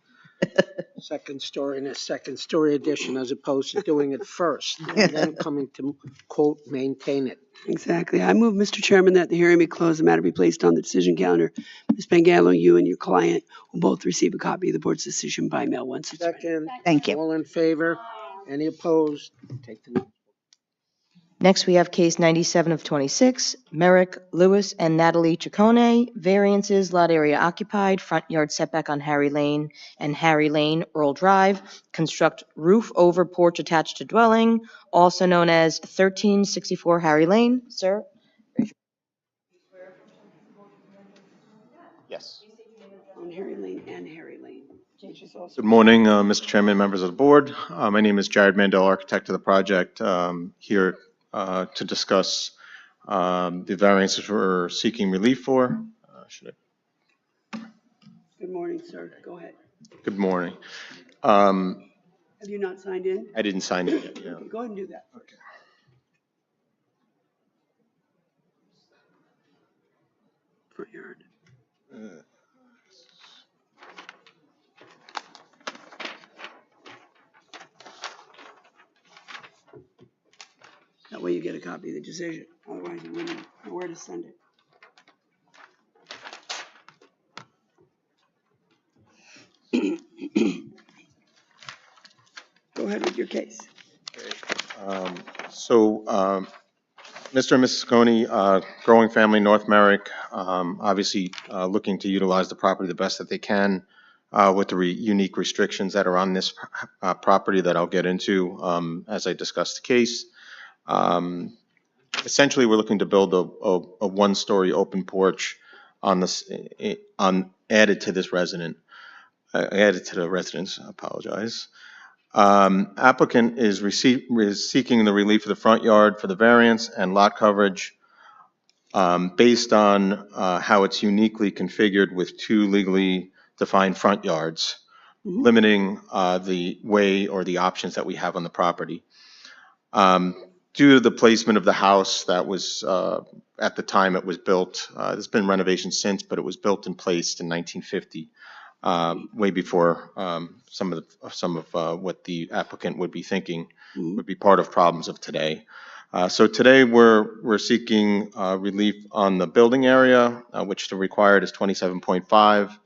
second-story, and a second-story addition, as opposed to doing it first and then coming to, quote, maintain it.
Exactly. I move, Mr. Chairman, that the hearing be closed, the matter be placed on the decision calendar. Ms. Pangallo, you and your client will both receive a copy of the board's decision by mail once it's ready.
Second.
Thank you.
All in favor? Any opposed? Take the next.
Next, we have case 97 of 26, Merrick, Lewis, and Natalie Ciccone. Variances, lot area occupied, front yard setback on Harry Lane and Harry Lane, Earl Drive. Construct roof over porch attached to dwelling, also known as 1364 Harry Lane. Sir?
Yes.
On Harry Lane and Harry Lane, which is also.
Good morning, Mr. Chairman, members of the board. My name is Jared Mandel, architect of the project, here to discuss the variances we're seeking relief for.
Good morning, sir. Go ahead.
Good morning.
Have you not signed in?
I didn't sign it yet. Yeah.
Okay, go ahead and do that.
Okay.
Front yard. That way you get a copy of the decision. Otherwise, you wouldn't know where to send it. Go ahead with your case.
Mr. and Mrs. Ciccone, growing family, North Merrick, obviously looking to utilize the property the best that they can with the unique restrictions that are on this property that I'll get into as I discuss the case. Essentially, we're looking to build a one-story open porch added to the residence. I apologize. Applicant is seeking the relief of the front yard for the variance and lot coverage based on how it's uniquely configured with two legally defined front yards, limiting the way or the options that we have on the property. Due to the placement of the house that was, at the time it was built, there's been renovations since, but it was built and placed in 1950, way before some of what the applicant would be thinking would be part of problems of today. So today we're seeking relief on the building area, which the required is 27.5,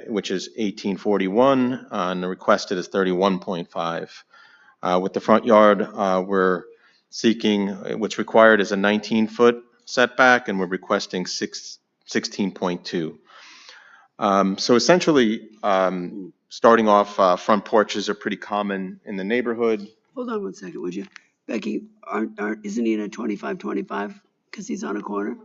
which is 1841, and the requested is 31.5. With the front yard, we're seeking, what's required is a 19-foot setback, and we're requesting 16.2. So essentially, starting off, front porches are pretty common in the neighborhood.
Hold on one second, would you? Becky, isn't he in a 25-25 because he's on a corner?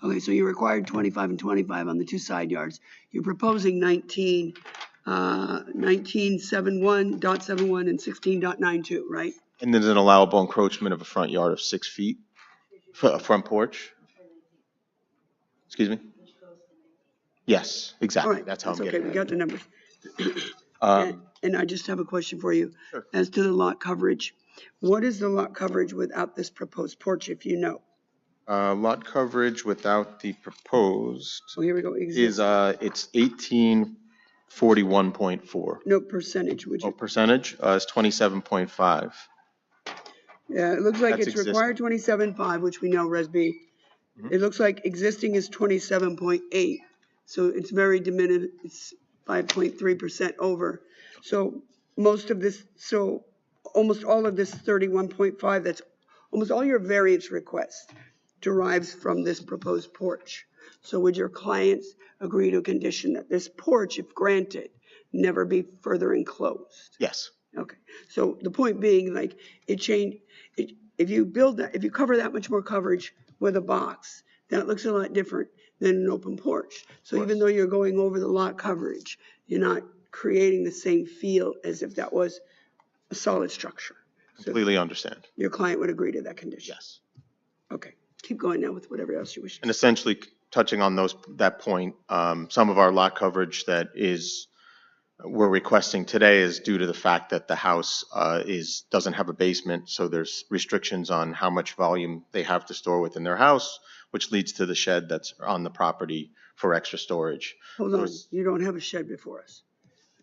Okay, so you required 25 and 25 on the two side yards. You're proposing 19.71 and 16.92, right?
And there's an allowable encroachment of a front yard of 6 feet, a front porch. Excuse me? Yes,
All
exactly.
right,
That's how I'm
okay,
getting
we
at
got
it.
the numbers. And I just have a question for you.
Sure.
As to the lot coverage, what is the lot coverage without this proposed porch, if you know?
Lot coverage without the proposed
Oh, here we go.
is, it's 1841.4.
No percentage, would
Oh,
you?
percentage, is 27.5.
Yeah, it looks like
That's
it's required 27.5, which we know, Res B. It looks like existing is 27.8, so it's very diminished, it's 5.3% over. So almost all of this 31.5, that's almost all your variance requests derives from this proposed porch. So would your clients agree to a condition that this porch, if granted, never be further enclosed?
Yes.
Okay, so the point being, like, if you cover that much more coverage with a box, that looks a lot different than an open porch. So even though you're going over the lot coverage, you're not creating the same feel as if that was a solid structure.
Completely understand.
Your client would agree to that condition?
Yes.
Okay, keep going now with whatever else you wish.
And essentially touching on that point, some of our lot coverage that we're requesting today is due to the fact that the house doesn't have a basement, so there's restrictions on how much volume they have to store within their house, which leads to the shed that's on the property for extra storage.
Hold on, you don't have a shed before us?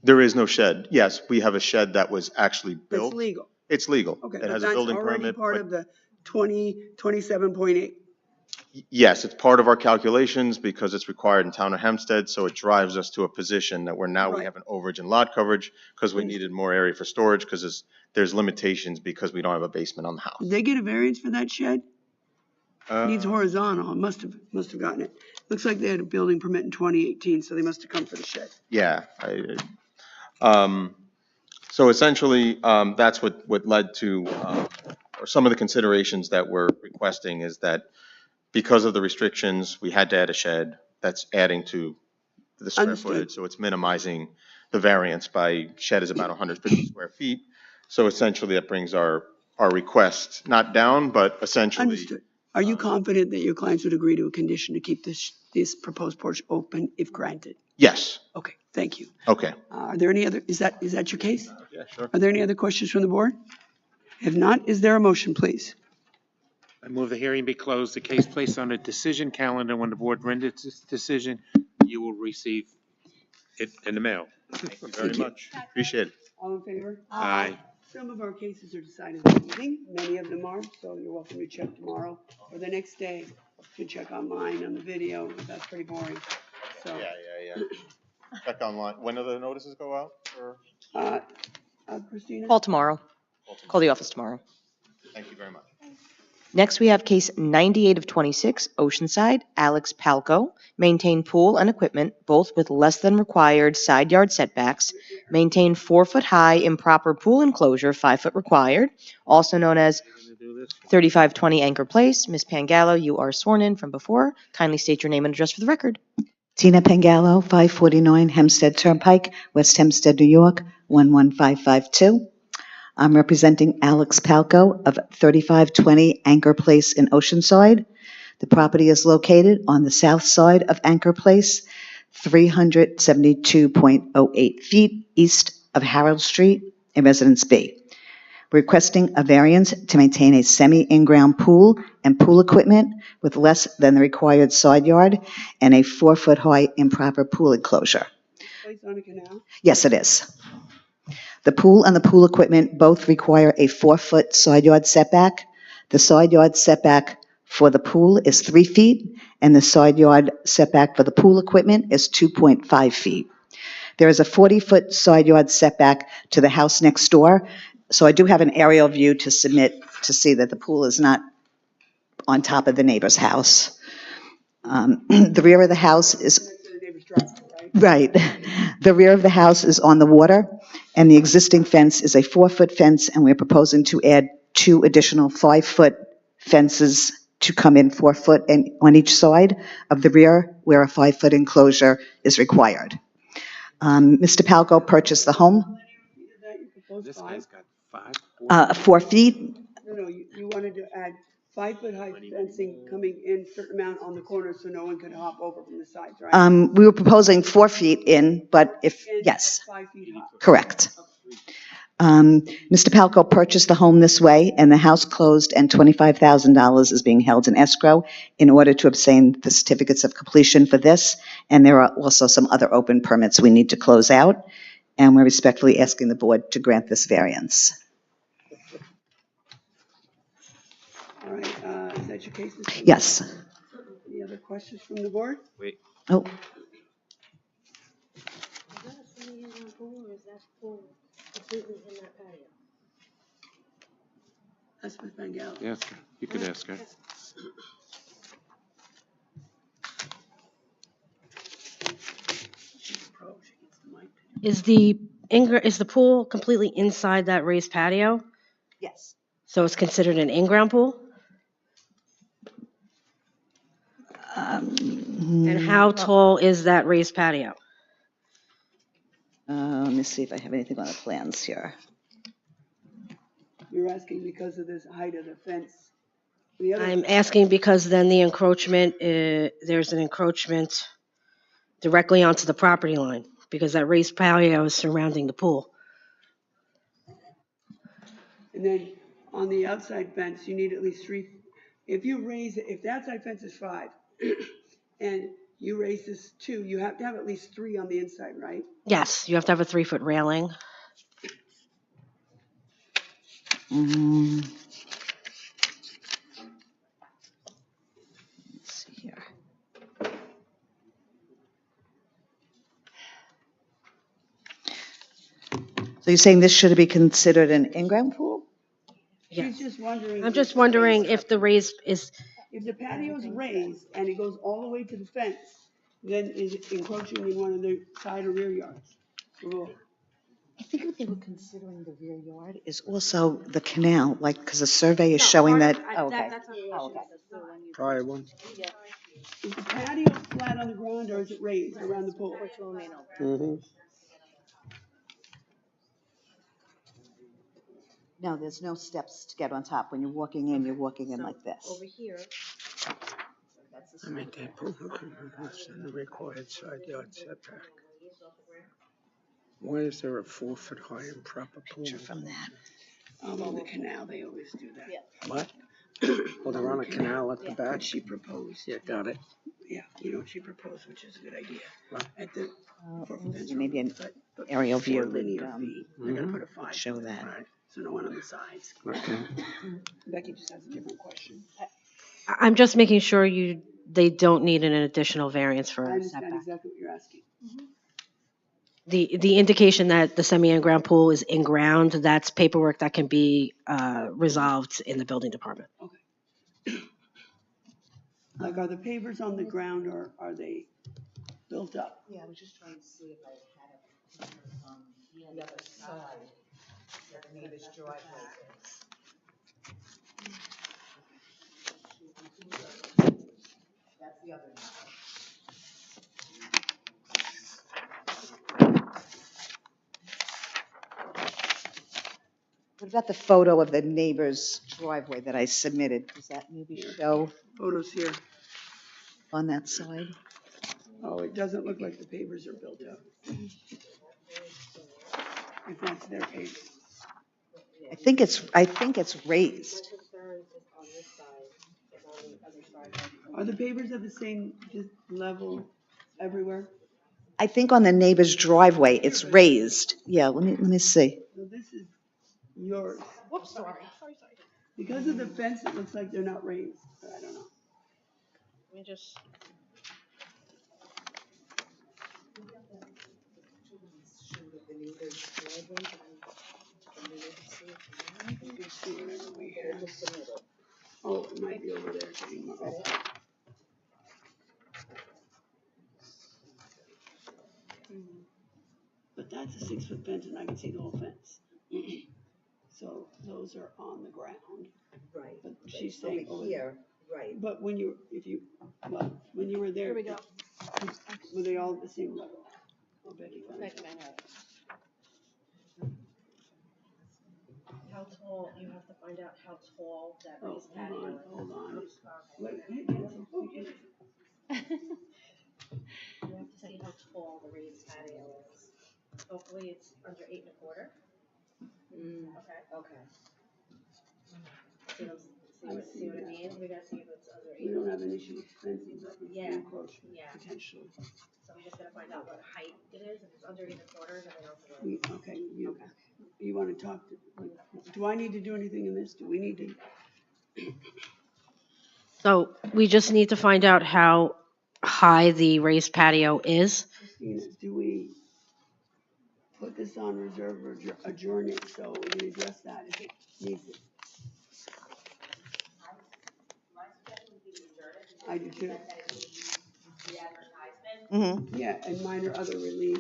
There is no shed. Yes, we have a shed that was actually built.
It's legal?
It's legal.
Okay,
It
but
has a
that's
building
already
permit.
part of the 27.8?
Yes, it's part of our calculations because it's required in town of Hempstead, so it drives us to a position that we
Right.
have an overage in lot coverage because we needed more area for storage because there's limitations because we don't have a basement on the house.
Did they get a variance for that shed? Needs horizontal, must have gotten it. Looks like they had a building permit in 2018, so they must have come for the shed.
Yeah. So essentially, that's what led to, or some of the considerations that we're requesting is that because of the restrictions, we had to add a shed that's adding to the square
Understood.
footage. So it's minimizing the variance by shed is about 150 square feet. So essentially that brings our request not down, but essentially.
Understood. Are you confident that your clients would agree to a condition to keep this proposed porch open if granted?
Yes.
Okay, thank you.
Okay.
Are there any other, is that your case?
Yeah, sure.
Are there any other questions from the board? If not, is there a motion, please?
I move the hearing be closed, the case placed on a decision calendar. When the board renders its decision, you will receive it in the mail.
Thank you very much. Appreciate it.
All in favor?
Aye.
Some of our cases are decided this evening, many of them are, so you're welcome to check tomorrow or the next day. You can check online on the video, but that's pretty boring. So,
Yeah. Check online. When do the notices go out?
Christina?
Call tomorrow. Call the office tomorrow.
Thank you very much.
Next, we have case 98 of 26, Oceanside, Alex Palco. Maintain pool and equipment, both with less than required side yard setbacks. Maintain 4-foot high improper pool enclosure, 5-foot required, also known as 3520 Anchor Place. Ms. Pangallo, you are sworn in from before. Kindly state your name and address for the record.
Tina Pengallo, 549 Hempstead Turnpike, West Hempstead, New York, 11552. I'm representing Alex Palco of 3520 Anchor Place in Oceanside. The property is located on the south side of Anchor Place, 372.08 feet east of Harold Street in Residence B. Requesting a variance to maintain a semi-in-ground pool and pool equipment with less than the required side yard and a 4-foot-high improper pool enclosure.
Place on a canal?
Yes, it is. The pool and the pool equipment both require a 4-foot side yard setback. The side yard setback for the pool is 3 feet, and the side yard setback for the pool equipment is 2.5 feet. There is a 40-foot side yard setback to the house next door, so I do have an aerial view to submit to see that the pool is not on top of the neighbor's house. The rear of the house is
The neighbor's driveway, right?
right. The rear of the house is on the water, and the existing fence is a 4-foot fence, and we're proposing to add 2 additional 5-foot fences to come in 4 foot and on each side of the rear, where a 5-foot enclosure is required. Mr. Palco purchased the home,
That you proposed
This
5?
guy's got 5.
4 feet.
No, you wanted to add 5-foot high fencing coming in certain amount on the corner so no one could hop over from the sides, right?
We were proposing 4 feet in, but if,
And
yes,
5 feet high.
correct. Mr. Palco purchased the home this way, and the house closed, and $25,000 is being held in escrow in order to obtain the certificates of completion for this, and there are also some other open permits we need to close out, and we're respectfully asking the board to grant this variance.
All right, is that your case, Mr.
Yes.
Any other questions from the board?
Wait,
Oh,
Is that a semi-in-ground pool or is that pool completely in that patio?
That's Ms. Bengal.
yes, you could ask her.
Is the pool completely inside that raised patio?
yes.
So it's considered an in-ground pool? And how tall is that raised patio?
Let me see if I have anything on the plans here.
You're asking because of this height of the fence. The other,
I'm asking because then the encroachment, there's an encroachment directly onto the property line because that raised patio is surrounding the pool.
and then on the outside fence, you need at least 3. If you raise it, if the outside fence is 5 and you raise this 2, you have to have at least 3 on the inside, right?
Yes, you have to have a 3-foot railing.
Let's see here. So you're saying this should be considered an in-ground pool?
Yes.
She's just wondering.
I'm just wondering if the raised is,
If the patio is raised and it goes all the way to the fence, then is it encroaching in one of the side or rear yards? Well,
I think what they were considering the rear yard is also the canal, like, because the survey is showing that. Oh, okay. Oh, okay.
Prior one.
is the patio flat on the ground or is it raised around the pool?
Mm-hmm.
No, there's no steps to get on top. When you're walking in, you're walking in like this.
over here.
I mean, they pool equipment in the recorded side yard setback. Why is there a 4-foot high improper pool?
Picture from that.
On the canal, they always do that.
What? Well, they're on a canal at the back.
What she proposed.
Yeah, got it.
Yeah, you know what she proposed, which is a good idea.
What?
At the, for fence
Maybe an
but
aerial
4
view
linear
would,
feet, they're gonna put a 5.
show that.
Right, so no one on the sides.
Okay.
Becky just has a different question.
I'm just making sure they don't need an additional variance for
I
a
understand
setback.
exactly what you're asking.
The indication that the semi-in-ground pool is in-ground, that's paperwork that can be resolved in the building department.
Like, are the pavers on the ground or are they built up?
Yeah, I was just trying to see if I had it on the other side that the neighbor's driveway is. That's the other neighbor. We've got the photo of the neighbor's driveway that I submitted. Does that maybe show
Photos here.
on that side?
Oh, it doesn't look like the pavers are built up. If that's their paver.
I think it's raised.
Are the pavers of the same level everywhere?
I think on the neighbor's driveway, it's raised. Yeah, let me see.
So this is yours.
Whoops, sorry.
Because of the fence, it looks like they're not raised, but I don't know.
Let me just.
Oh, it might be over there. But that's a 6-foot fence and I can see the whole fence. So those are on the ground.
Right.
But she's saying over
here, right.
But when you were there.
Here we go.
Were they all at the same level? Oh, Betty,
How tall, you have to find out how tall that
Oh,
raised patio is.
hold on. Wait,
You have to see how tall the raised patio is. Hopefully it's under 8 1/4. Okay. See what it means? We gotta see if it's under 8.
We don't have an issue with fencing, but it's
Yeah.
encroachment,
Yeah.
potentially.
So I'm just gonna find out what height it is. If it's under 8 1/4, then I don't have to.
You want to talk to, do I need to do anything in this? Do we need to?
So we just need to find out how high the raised patio is.
Christina, do we put this on reserve or adjourn it so we can address that if it needs it? I do too.
Mm-hmm.
Yeah, and minor other relief.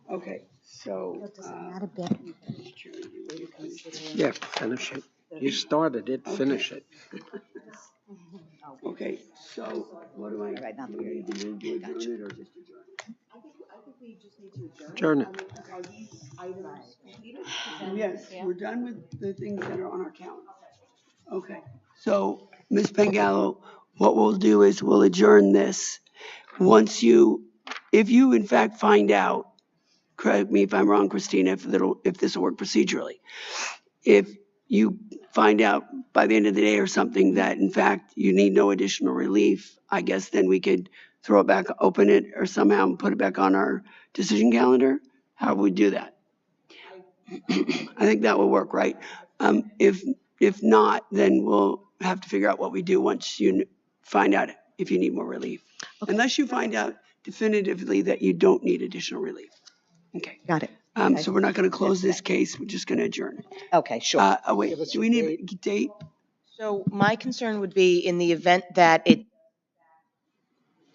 Okay, so.
Does it matter, Betty?
Yeah, finish it. You started it, finish it.
Okay, so what do I,
Right, not
do
the
we need to move to adjourn
Gotcha.
it or just adjourn it?
I think we just need to
Adjourn it.
Are these items completed?
Yes, we're done with the things that are on our calendar. Okay, so Ms. Pangallo, what we'll do is we'll adjourn this. If you in fact find out, correct me if I'm wrong, Christina, if this will work procedurally. If you find out by the end of the day or something that in fact you need no additional relief, I guess then we could throw it back, open it or somehow put it back on our decision calendar. How would we do that? I think that will work, right? If not, then we'll have to figure out what we do once you find out if you need more relief. Okay. Unless you find out definitively that you don't need additional relief. Okay.
Got it.
So we're not going to close this case. We're just going to adjourn it.
Okay, sure.
Wait, do we need a date?
So my concern would be in the event that it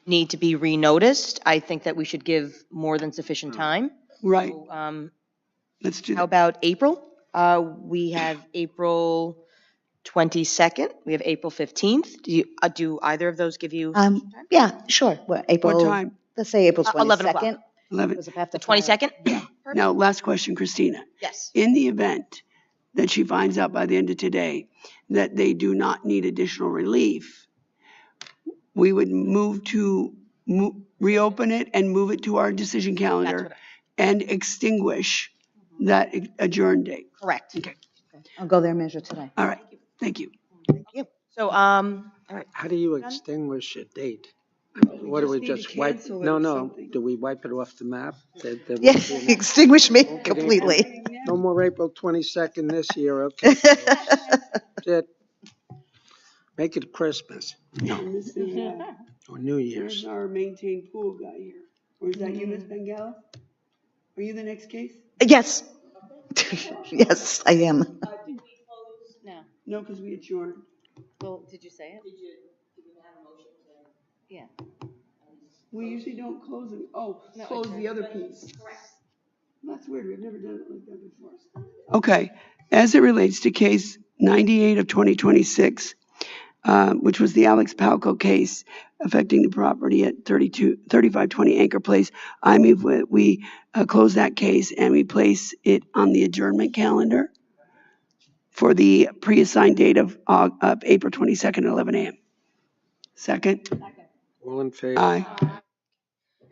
need to be renoticed, I think that we should give more than sufficient time.
Right.
So,
Let's do
how
that.
about April? We have April 22nd. We have April 15th. Do either of those give you time?
Yeah, sure. Well, April.
What time?
Let's say April
11
22nd.
o'clock.
11.
The 22nd?
Yeah.
Now, last question, Christina.
Yes.
In the event that she finds out by the end of today that they do not need additional relief, we would move to reopen it and move it to our decision calendar and extinguish that adjourn date.
Correct.
Okay.
I'll go there and measure today.
All right. Thank you.
Thank you.
So, all right.
How do you extinguish a date? What do we
need to
just wipe?
cancel it
No,
or
no.
something.
Do we wipe it off the map?
Yeah, extinguish me completely.
No more April 22nd this year, okay. That's it. Make it Christmas
And this is,
or New
here's
Year's.
our maintained pool guy here. Or is that you, Ms. Bengala? Are you the next case?
Yes. Yes, I am.
Did we close? No.
No, because we adjourned.
Well, did you say it? Did we have a motion to? Yeah.
We usually don't close it. Oh, close the other piece.
Correct.
That's weird. We've never done it like that before. Okay. As it relates to case 98 of 2026, which was the Alex Palco case affecting the property at 3520 Anchor Place, I move we close that case and we place it on the adjournment calendar. for the pre-assigned date of April 22nd at 11 a.m. Second.
All in favor?
Aye.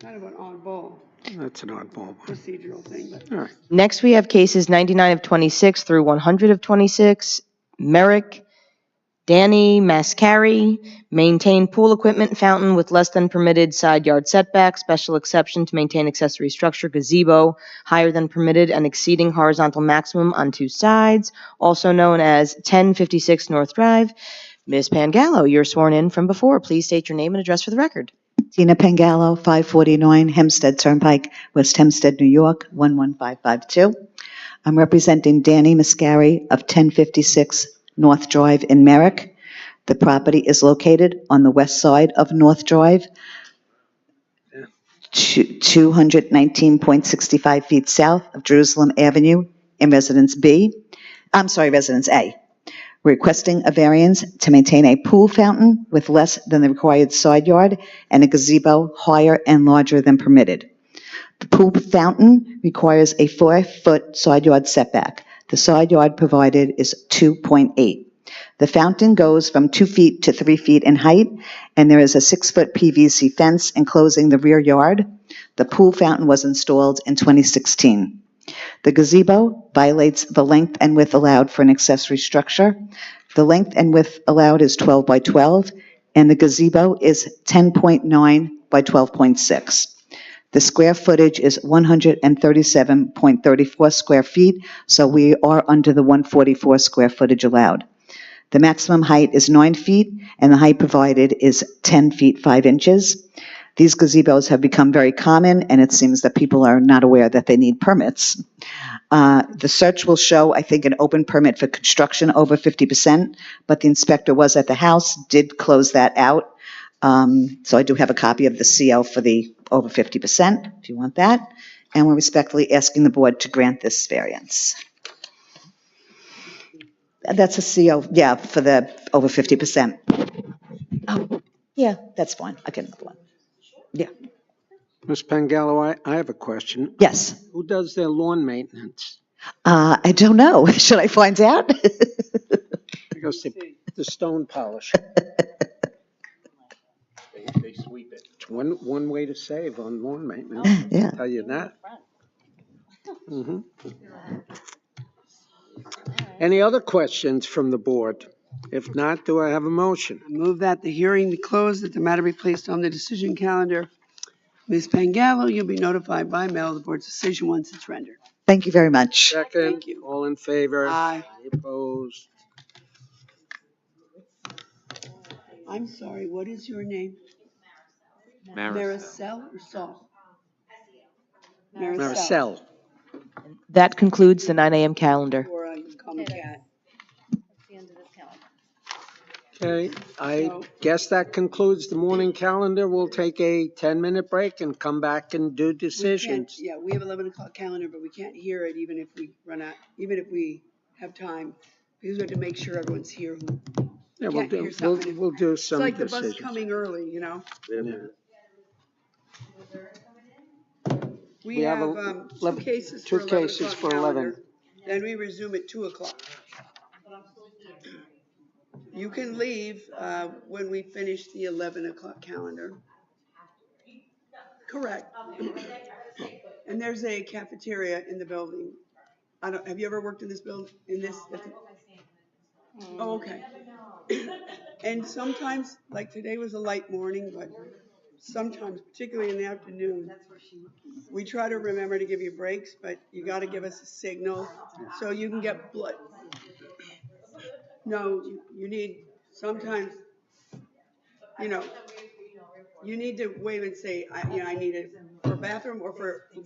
Kind of an oddball
That's an oddball one.
procedural thing, but.
All right.
Next, we have cases 99 of 26 through 100 of 26. Merrick, Danny Mascari, maintain pool equipment fountain with less than permitted side yard setback, special exception to maintain accessory structure gazebo higher than permitted and exceeding horizontal maximum on two sides, also known as 1056 North Drive. Ms. Pangallo, you're sworn in from before. Please state your name and address for the record.
Tina Pangallo, 549 Hempstead Turnpike, West Hempstead, New York, 11552. I'm representing Danny Mascari of 1056 North Drive in Merrick. The property is located on the west side of North Drive, 219.65 feet south of Jerusalem Avenue in Residence Residence A. We're requesting a variance to maintain a pool fountain with less than the required side yard and a gazebo higher and larger than permitted. The pool fountain requires a 4-foot side yard setback. The side yard provided is 2.8. The fountain goes from 2 feet to 3 feet in height, and there is a 6-foot PVC fence enclosing the rear yard. The pool fountain was installed in 2016. The gazebo violates the length and width allowed for an accessory structure. The length and width allowed is 12 by 12, and the gazebo is 10.9 by 12.6. The square footage is 137.34 square feet, so we are under the 144 square footage allowed. The maximum height is 9 feet, and the height provided is 10 feet 5 inches. These gazebos have become very common, and it seems that people are not aware that they need permits. The search will show, I think, an open permit for construction over 50%, but the inspector was at the house, did close that out. So I do have a copy of the CO for the over 50%, if you want that. And we're respectfully asking the board to grant this variance. That's a CO, yeah, for the over 50%. Oh, yeah, that's fine. I'll get another one. Yeah.
Ms. Pangallo, I have a question.
Yes.
Who does their lawn maintenance?
I don't know. Should I find out?
Because the stone polish.
They sweep it.
It's one way to save on lawn maintenance.
Yeah.
I'll tell you that. Mhm. Any other questions from the board? If not, do I have a motion?
I move that the hearing be closed, that the matter be placed on the decision calendar. Ms. Pangallo, you'll be notified by mail of the board's decision once it's rendered.
Thank you very much.
Second.
Thank you.
All in favor?
Aye.
Any opposed?
I'm sorry, what is your name? Maricel or Saul?
Maricel.
That concludes the 9 a.m. calendar.
Or you can call me Kat.
Okay, I guess that concludes the morning calendar. We'll take a 10-minute break and come back and do decisions.
Yeah, we have 11 o'clock calendar, but we can't hear it even if we run out, even if we have time. Because we have to make sure everyone's here who
Yeah,
can't hear something.
we'll do
It's
some
like the
decisions.
bus coming early, you know?
Yeah.
We have two cases for 11 o'clock calendar. Then we resume at 2 o'clock. You can leave when we finish the 11 o'clock calendar. Correct. And there's a cafeteria in the building. Have you ever worked in this building, Oh, okay. And sometimes, like today was a light morning, but sometimes, particularly in the afternoon, we try to remember to give you breaks, but you got to give us a signal so you can get blood. No, you need, sometimes, you need to wave and say, I need it for a bathroom or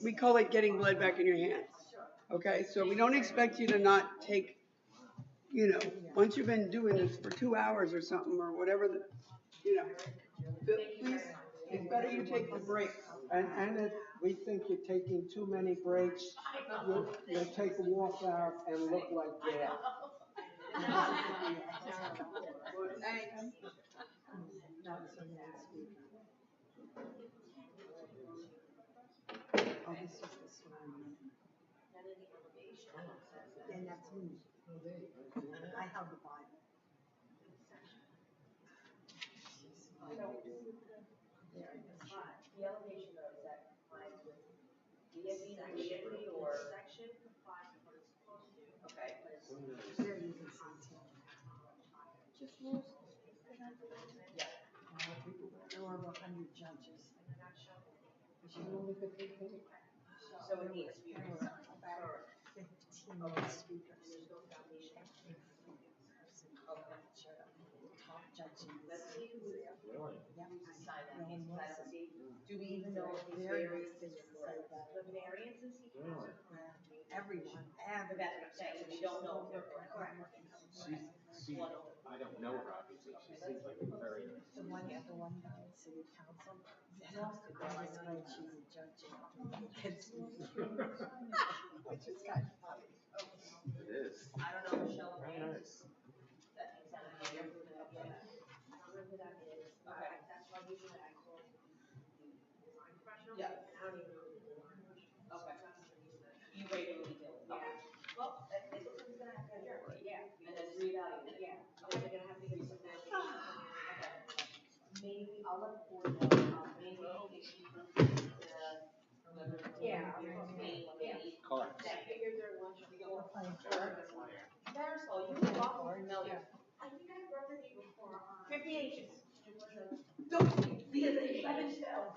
we call it getting blood back in your hands. Okay, so we don't expect you to not take, once you've been doing this for 2 hours or something or whatever, please, it's better you take the breaks.
And if we think you're taking too many breaks, you'll take a walk out and look like that.
I have the Bible.
The elevation though, is that complies with section or? Section complies with what it's supposed to. Okay.
They're using content. Just rules. There were 100 judges. She only could take it.
So it needs to be.
There were about 15 speakers. Top judges.
Let's see who is
Really? Yeah.
sign that
No
case.
one
Let's
was.
see. Do we even know if these variances are correct? The variances he has are correct.
Everyone.
But that's what I'm saying, we don't know if they're correct.
See, I don't know her, obviously, she seems like a very.
The one guy in city council, this way she's a judge. Which is kind of funny.
It is.
I don't know Michelle Ray. That makes sense. I don't know who that is. Okay. That's why usually I call design professional. Yeah. And I don't even know who the design professional. Okay. You regularly do. Yeah. Well, it looks like it's gonna have to adjourn. Yeah. And then reevaluate. Yeah. Because they're gonna have to do some foundation. Okay. Maybe I'll let the board know, maybe if you can yeah.
Cards.
I figured their lunch would go.
Marisol,
You can walk or no. I think I've worked with you before on. 50 acres. Don't be, because they haven't spelled.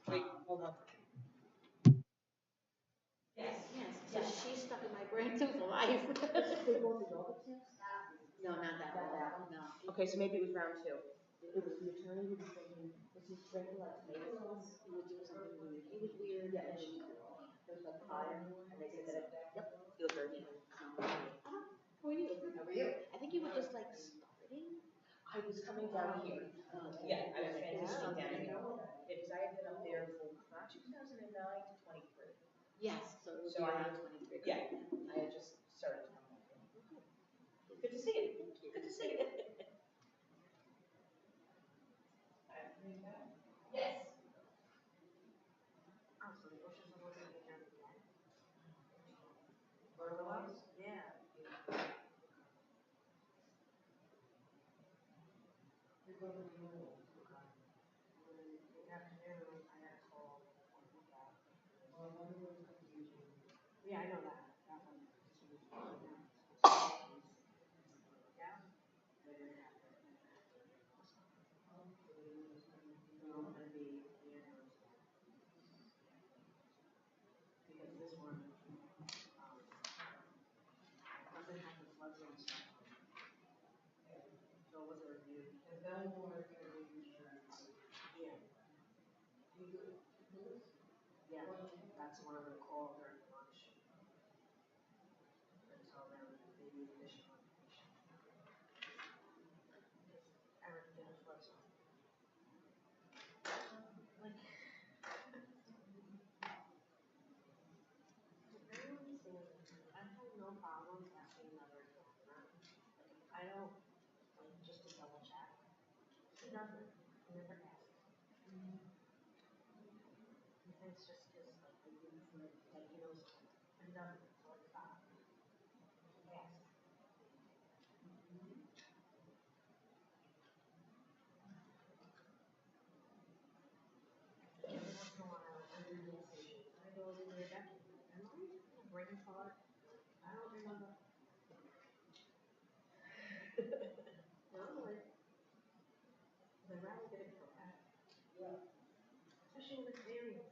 Wait, hold on.
Yes, yes, she's stuck in my brain too for life. No, not that one, no. Okay, so maybe it was round two. It was the attorney who was saying, this is regular tomatoes. He would do something weird. It was weird. Yeah, and she, it was like fire, and they said that, yep, it was dirty. How are you? How are you? I think you were just like starting. I was coming down here. Yeah, I was transitioning down here. Because I had been up there from 2009 to 23. Yes, so it was around 23. Yeah, I had just started. Good to see you. Good to see you. Yes. Oh, so the bushes are looking at each other again. Fertilize? Yeah. You're going to the middle. Good afternoon. I had a call. Yeah, I know that. That one. Yeah. Because this one, doesn't have the flood zone stuff. So it was a review. The Belmore insurance. Yeah. Yeah, that's one of the call during lunch. And tell them they need additional information. Eric did a flood zone. Like, I have no problem asking another camera. I don't, like, just to double check. He doesn't. He never asks. He thinks just because, like, he knows, but he doesn't. So it's not. Yes. Every once in a while, I read the station. I go over there, Becky. Am I a brain fart? I don't remember. No, like, I'd rather get it correct. Yeah. Especially with experience.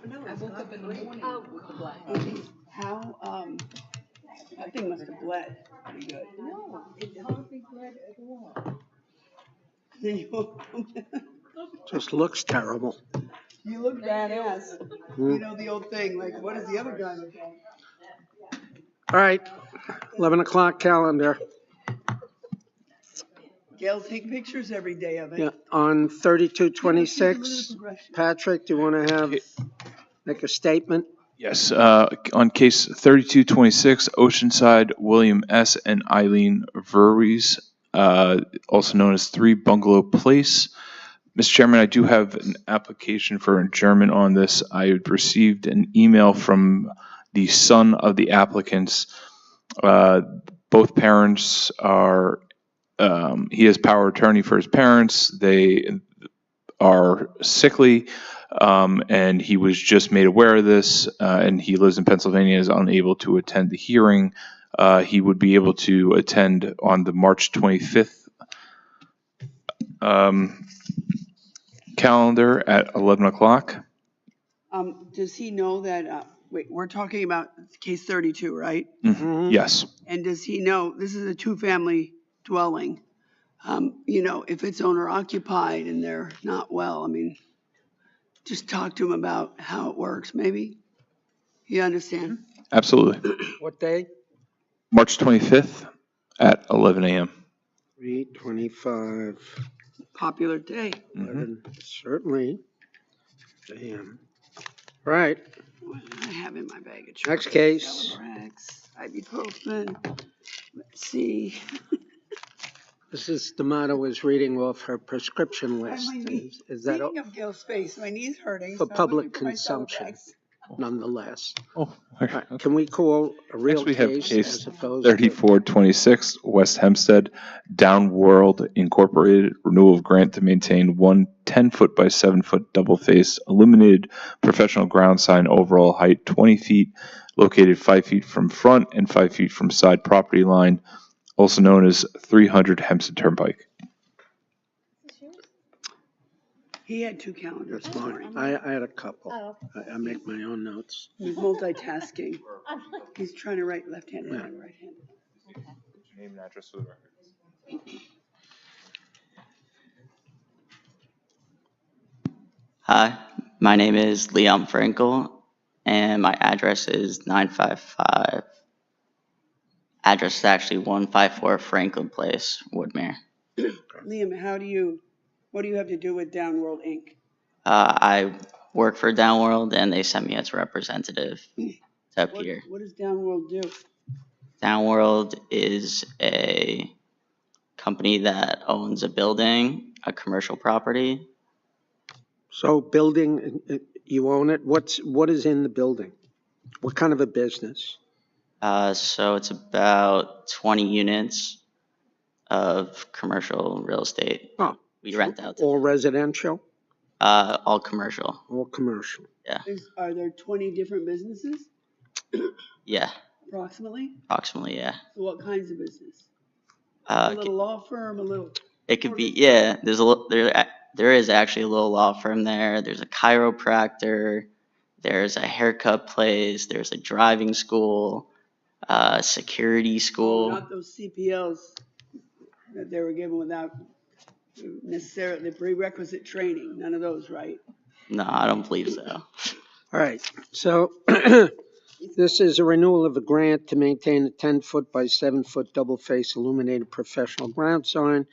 I woke up in the morning with the black. How, that thing must have bled pretty good.
No, it hardly bled at all.
Then you
Just looks terrible.
you look badass. You know the old thing, like, what does the other guy look like?
All right, 11 o'clock calendar.
Gail, take pictures every day of it.
Yeah, on 3226, Patrick, do you want to make a statement?
Yes, on case 3226, Oceanside, William S. and Eileen Verwees, also known as 3 Bungalow Place. Mr. Chairman, I do have an application for adjournment on this. I received an email from the son of the applicants. Both parents are, he has power of attorney for his parents. They are sickly, and he was just made aware of this, and he lives in Pennsylvania, is unable to attend the hearing. He would be able to attend on the March 25th calendar at 11 o'clock.
Does he know that, wait, we're talking about case 32, right?
Mm-hmm. Yes.
And does he know, this is a 2-family dwelling, you know, if it's owner occupied and they're not well, I mean, just talk to him about how it works, maybe? You understand?
Absolutely.
What day?
March 25th at 11 a.m.
3:25.
Popular day.
11, certainly. Damn. Right.
What did I have in my baggage?
Next case.
Celebrex, ibuprofen. Let's see.
Mrs. D'Amato is reading off her prescription list. Is that
Speaking of Gail's face, my knee's hurting.
for
so I'm
public
looking for my
consumption,
Celebrex.
nonetheless?
Oh,
Right, can we call a real
next we have
case
case
as opposed to?
3426, West Hempstead, Downworld Incorporated, renewal of grant to maintain one 10-foot by 7-foot double-faced illuminated professional ground sign, overall height 20 feet, located 5 feet from front and 5 feet from side property line, also known as 300 Hempstead Turnpike.
He had 2 calendars.
That's fine. I had a couple.
Oh.
I make my own notes.
He's multitasking. He's trying to write left-handed and right-handed.
What's your name and address for the record?
Hi, my name is Liam Frankel, and my address is 955. Address is actually 154 Franklin Place, Woodmere.
Liam, what do you have to do with Downworld Inc.?
I work for Downworld, and they sent me as a representative to appear.
What does Downworld do?
Downworld is a company that owns a building, a commercial property.
So building, you own it. What is in the building? What kind of a business?
So it's about 20 units of commercial real estate.
Oh,
We rent out to
all residential?
all commercial.
All commercial.
Yeah.
Are there 20 different businesses
Yeah.
approximately?
Approximately, yeah.
So what kinds of business? A
Uh,
little law firm, a little.
it could be, yeah. There is actually a little law firm there. There's a chiropractor. There's a haircut place. There's a driving school, security school.
Not those CPLs that they were given without necessarily the prerequisite training. None of those, right?
No, I don't believe so.
All right, so this is a renewal of a grant to maintain a 10-foot by 7-foot double-face illuminated professional ground sign.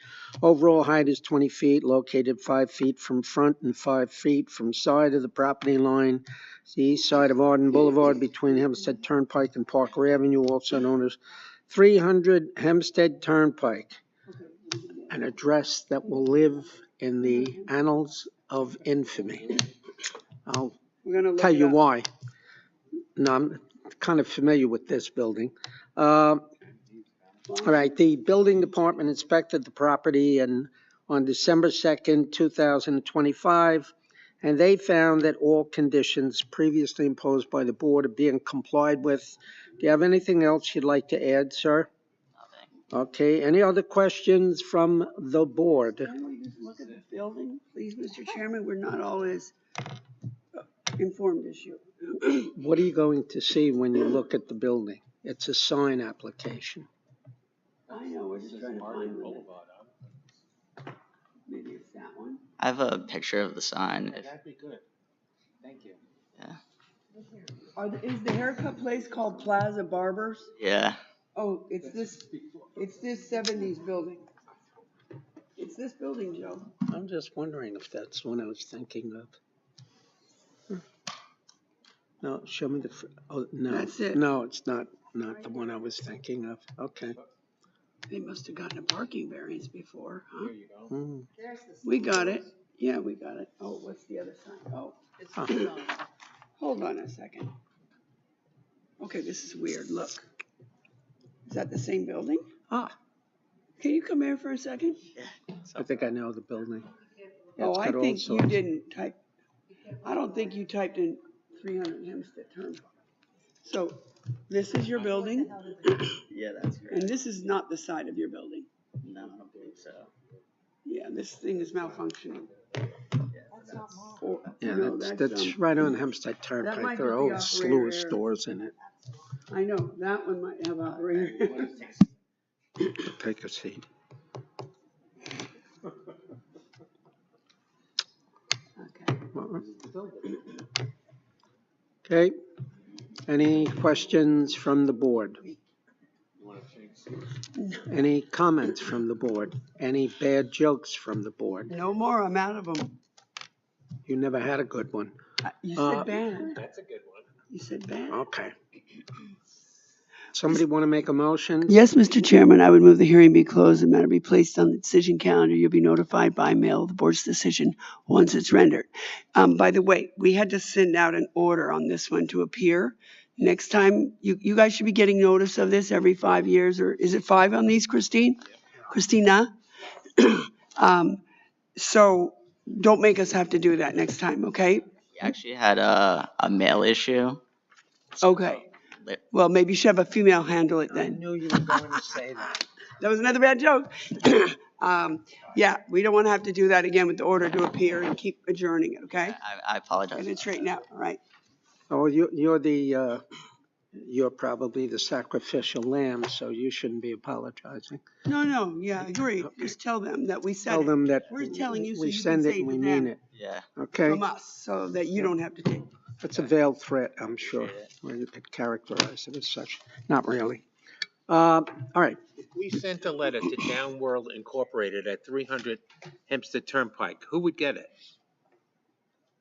Overall height is 20 feet, located 5 feet from front and 5 feet from side of the property line. It's the east side of Arden Boulevard between Hempstead Turnpike and Parker Avenue, also known as 300 Hempstead Turnpike. An address that will live in the annals of infamy. I'll tell you why. No, I'm kind of familiar with this building. All right, the building department inspected the property on December 2nd, 2025, and they found that all conditions previously imposed by the board are being complied with. Do you have anything else you'd like to add, sir? Okay, any other questions from the board?
Can we just look at the building, please, Mr. Chairman? We're not always, informed issue.
What are you going to see when you look at the building? It's a sign application.
I know, we're just trying to find one. Maybe it's that one.
I have a picture of the sign.
That'd be good. Thank you.
Yeah.
Is the haircut place called Plaza Barbers?
Yeah.
Oh, it's this 70s building. It's this building, Joe.
I'm just wondering if that's what I was thinking of. No, show me oh, no.
That's it.
No, it's not the one I was thinking of. Okay.
They must have gotten a parking variance before, huh?
Here you go.
Mm.
We got it. Yeah, we got it. Oh, what's the other sign? Oh. Hold on a second. Okay, this is weird. Look. Is that the same building?
Ah.
Can you come here for a second?
I think I know the building. Yeah,
Oh,
it's
I
got all
think you
sorts.
didn't type. I don't think you typed in 300 Hempstead Turnpike. So this is your building,
Yeah, that's great.
and this is not the side of your building.
No, I don't believe so.
Yeah, this thing is malfunctioning.
Yeah,
No,
that's right on Hempstead
might
Turnpike. There are a
be
whole
the
slew of
operator error.
stores in it.
I know, that one might have operator.
Take a seat. Okay. Any questions from the board? Any comments from the board? Any bad jokes from the board?
No more, I'm out of them.
You never had a good one.
You said bad.
That's a good one.
You said bad.
Okay. Somebody want to make a motion?
Yes, Mr. Chairman, I would move the hearing be closed, the matter be placed on the decision calendar. You'll be notified by mail of the board's decision once it's rendered. By the way, we had to send out an order on this one to appear. Next time, you guys should be getting notice of this every 5 years, or is it 5 on these, Christine? Christina? So don't make us have to do that next time, okay?
We actually had a mail issue.
Okay. Well, maybe you should have a female handle it then.
I knew you were going to say that.
That was another bad joke. Yeah, we don't want to have to do that again with the order to appear and keep adjourning it, okay?
I apologize.
Get it straightened out, all right?
Oh, you're probably the sacrificial lamb, so you shouldn't be apologizing.
No, yeah, I agree. Just tell them that we said it.
Tell them that
We're telling you so
we
you can
send it
say
and we
to
mean
them
it.
Yeah.
Okay?
from us, so that you don't have to take.
It's a veiled threat, I'm sure.
Appreciate it.
Or you could characterize it as such. Not really. All right.
If we sent a letter to Downworld Incorporated at 300 Hempstead Turnpike, who would get it?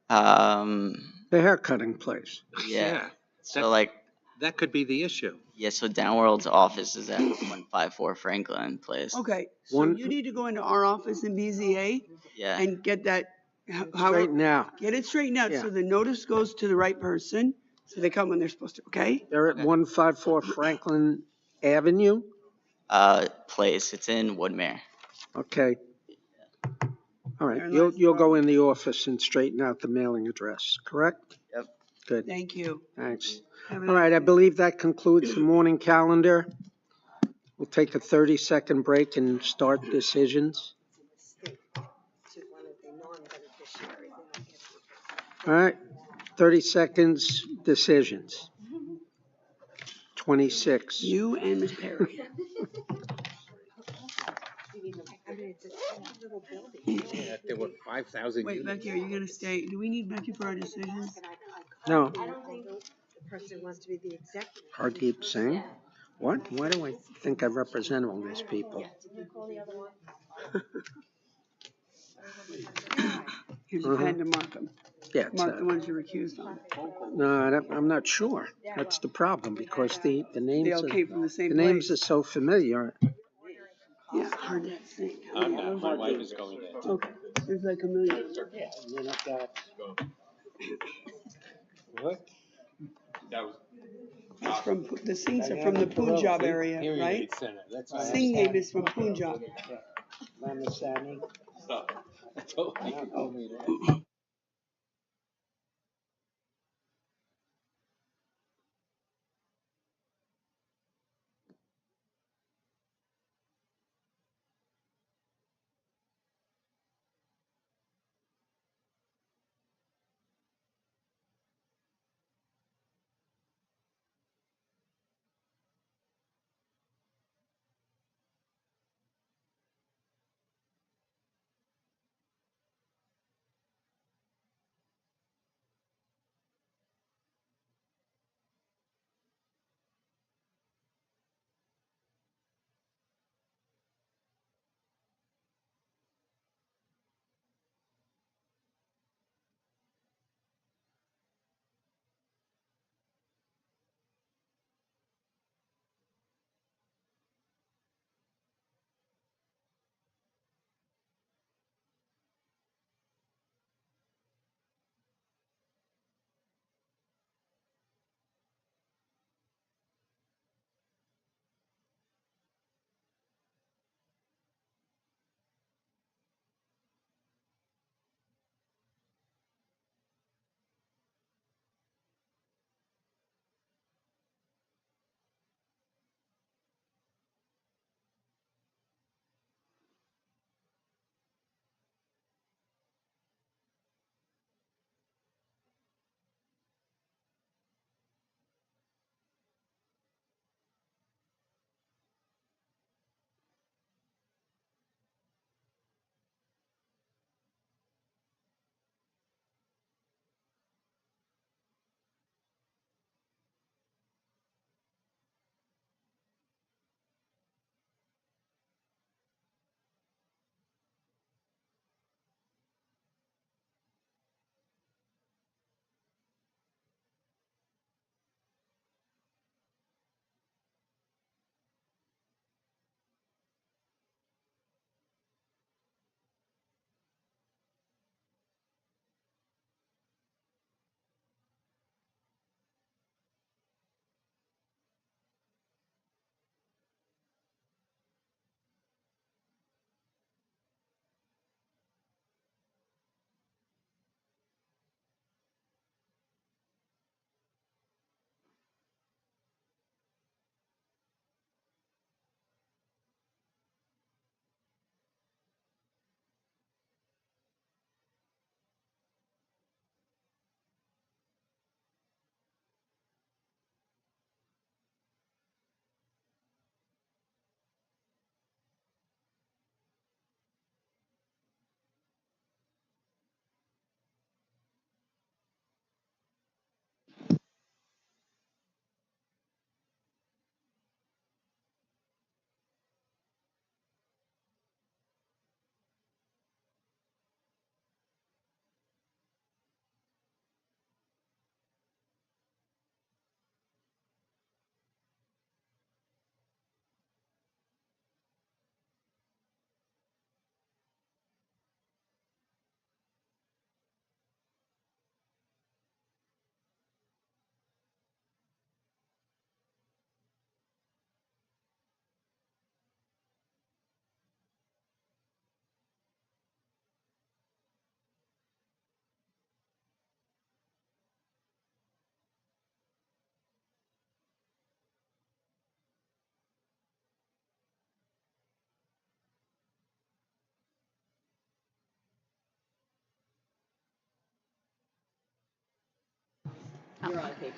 The haircutting place.
Yeah. So like,
That could be the issue.
yeah, so Downworld's office is at 154 Franklin Place.
Okay, so
One-
you need to go into our office in BZA
Yeah.
and get that,
Straight now.
get it straightened out
Yeah.
so the notice goes to the right person, so they come when they're supposed to, okay?
They're at 154 Franklin Avenue.
Place. It's in Woodmere.
Okay. All right.
Very
You'll
nice,
go in the office and straighten out the mailing address, correct?
Yep.
Good.
Thank you.
Thanks.
Have a
All right.
nice
I
day.
believe that concludes the morning calendar. We'll take a 30-second break and start decisions. All right. 30 seconds, decisions. 26.
You and Ms. Perry.
Yeah, if there were 5,000
Wait,
units.
Becky, are you gonna stay? Do we need Becky for our decisions?
No.
I don't think the person who wants to be the executive.
Hardeep Singh? What? Why do I think I represent all these people?
Here's a pen to mark them.
Yeah, it's
Mark the ones you're recused on.
no, I'm not sure. That's the problem because the
They
names
all came from the same
the names
place.
are so familiar.
Yeah, Hardeep Singh.
I'm not. My wife is going there.
Okay, there's like a million.
And then I've got
What? That was.
It's from, the Singhs are from the Punjab area, right? Singh name is from Punjab.
Ramasani.
That's all he told me that.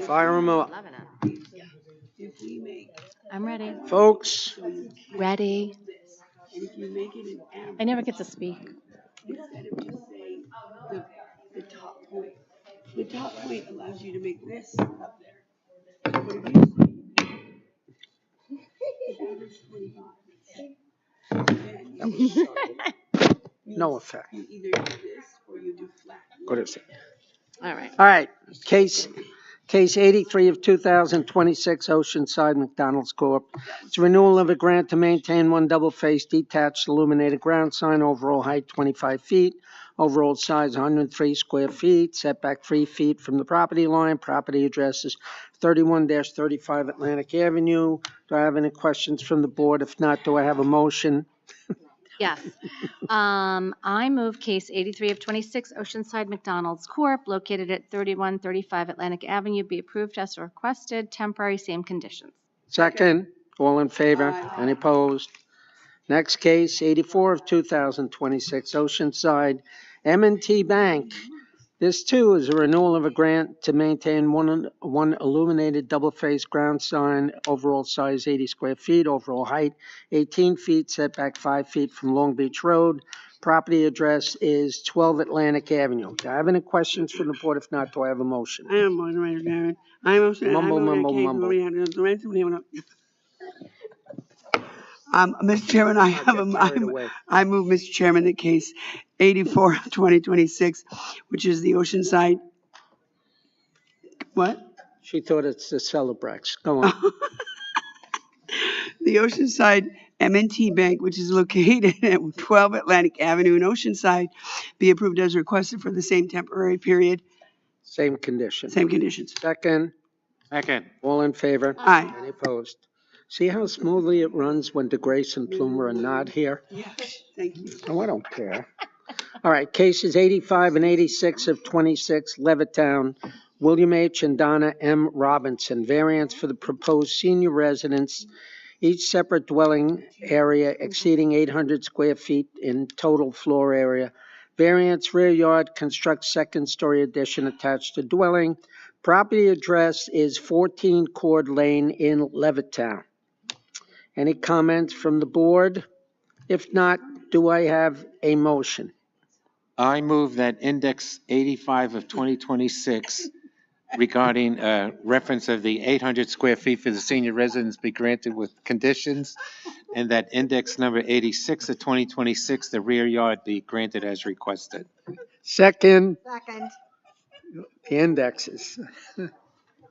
Fire them up.
Loving it.
If we make,
I'm ready.
Folks,
so you can't
Ready.
do this, and if you make it an average.
I never get to speak.
Instead of just saying the top point. The top point allows you to make this up there. But if you say average 25, then
no effect.
you either do this or you do flat.
What is it?
All right.
All right, case 83 of 2026, Oceanside McDonald's Corp. It's a renewal of a grant to maintain one double-faced detached illuminated ground sign, overall height 25 feet, overall size 103 square feet, setback 3 feet from the property line. Property address is 31-35 Atlantic Avenue. Do I have any questions from the board? If not, do I have a motion?
Yes. I move case 83 of 26, Oceanside McDonald's Corp., located at 3135 Atlantic Avenue, be approved as requested, temporary, same conditions.
Second, all in favor?
Aye.
Any opposed? Next case, 84 of 2026, Oceanside M&T Bank. This too is a renewal of a grant to maintain one illuminated double-faced ground sign, overall size 80 square feet, overall height 18 feet, setback 5 feet from Long Beach Road. Property address is 12 Atlantic Avenue. Do I have any questions from the board? If not, do I have a motion?
I am moderator, Darren. I motion.
Mumble, mumble, mumble.
Mr. Chairman, I move, Mr. Chairman, that case 84 of 2026, which is the Oceanside. What?
She thought it's the Celebrex. Go on.
The Oceanside M&T Bank, which is located at 12 Atlantic Avenue in Oceanside, be approved as requested for the same temporary period.
Same condition.
Same conditions.
Second.
Second.
All in favor?
Aye.
Any opposed? See how smoothly it runs when DeGrace and Plumer are not here?
Yes, thank you.
Oh, I don't care. All right, cases 85 and 86 of 26, Levittown, William H. and Donna M. Robinson. Variance for the proposed senior residence, each separate dwelling area exceeding 800 square feet in total floor area. Variance, rear yard, construct second-story addition attached to dwelling. Property address is 14 Cord Lane in Levittown. Any comments from the board? If not, do I have a motion?
I move that index 85 of 2026 regarding reference of the 800 square feet for the senior residence be granted with conditions, and that index number 86 of 2026, the rear yard, be granted as requested.
Second.
Second.
The indexes.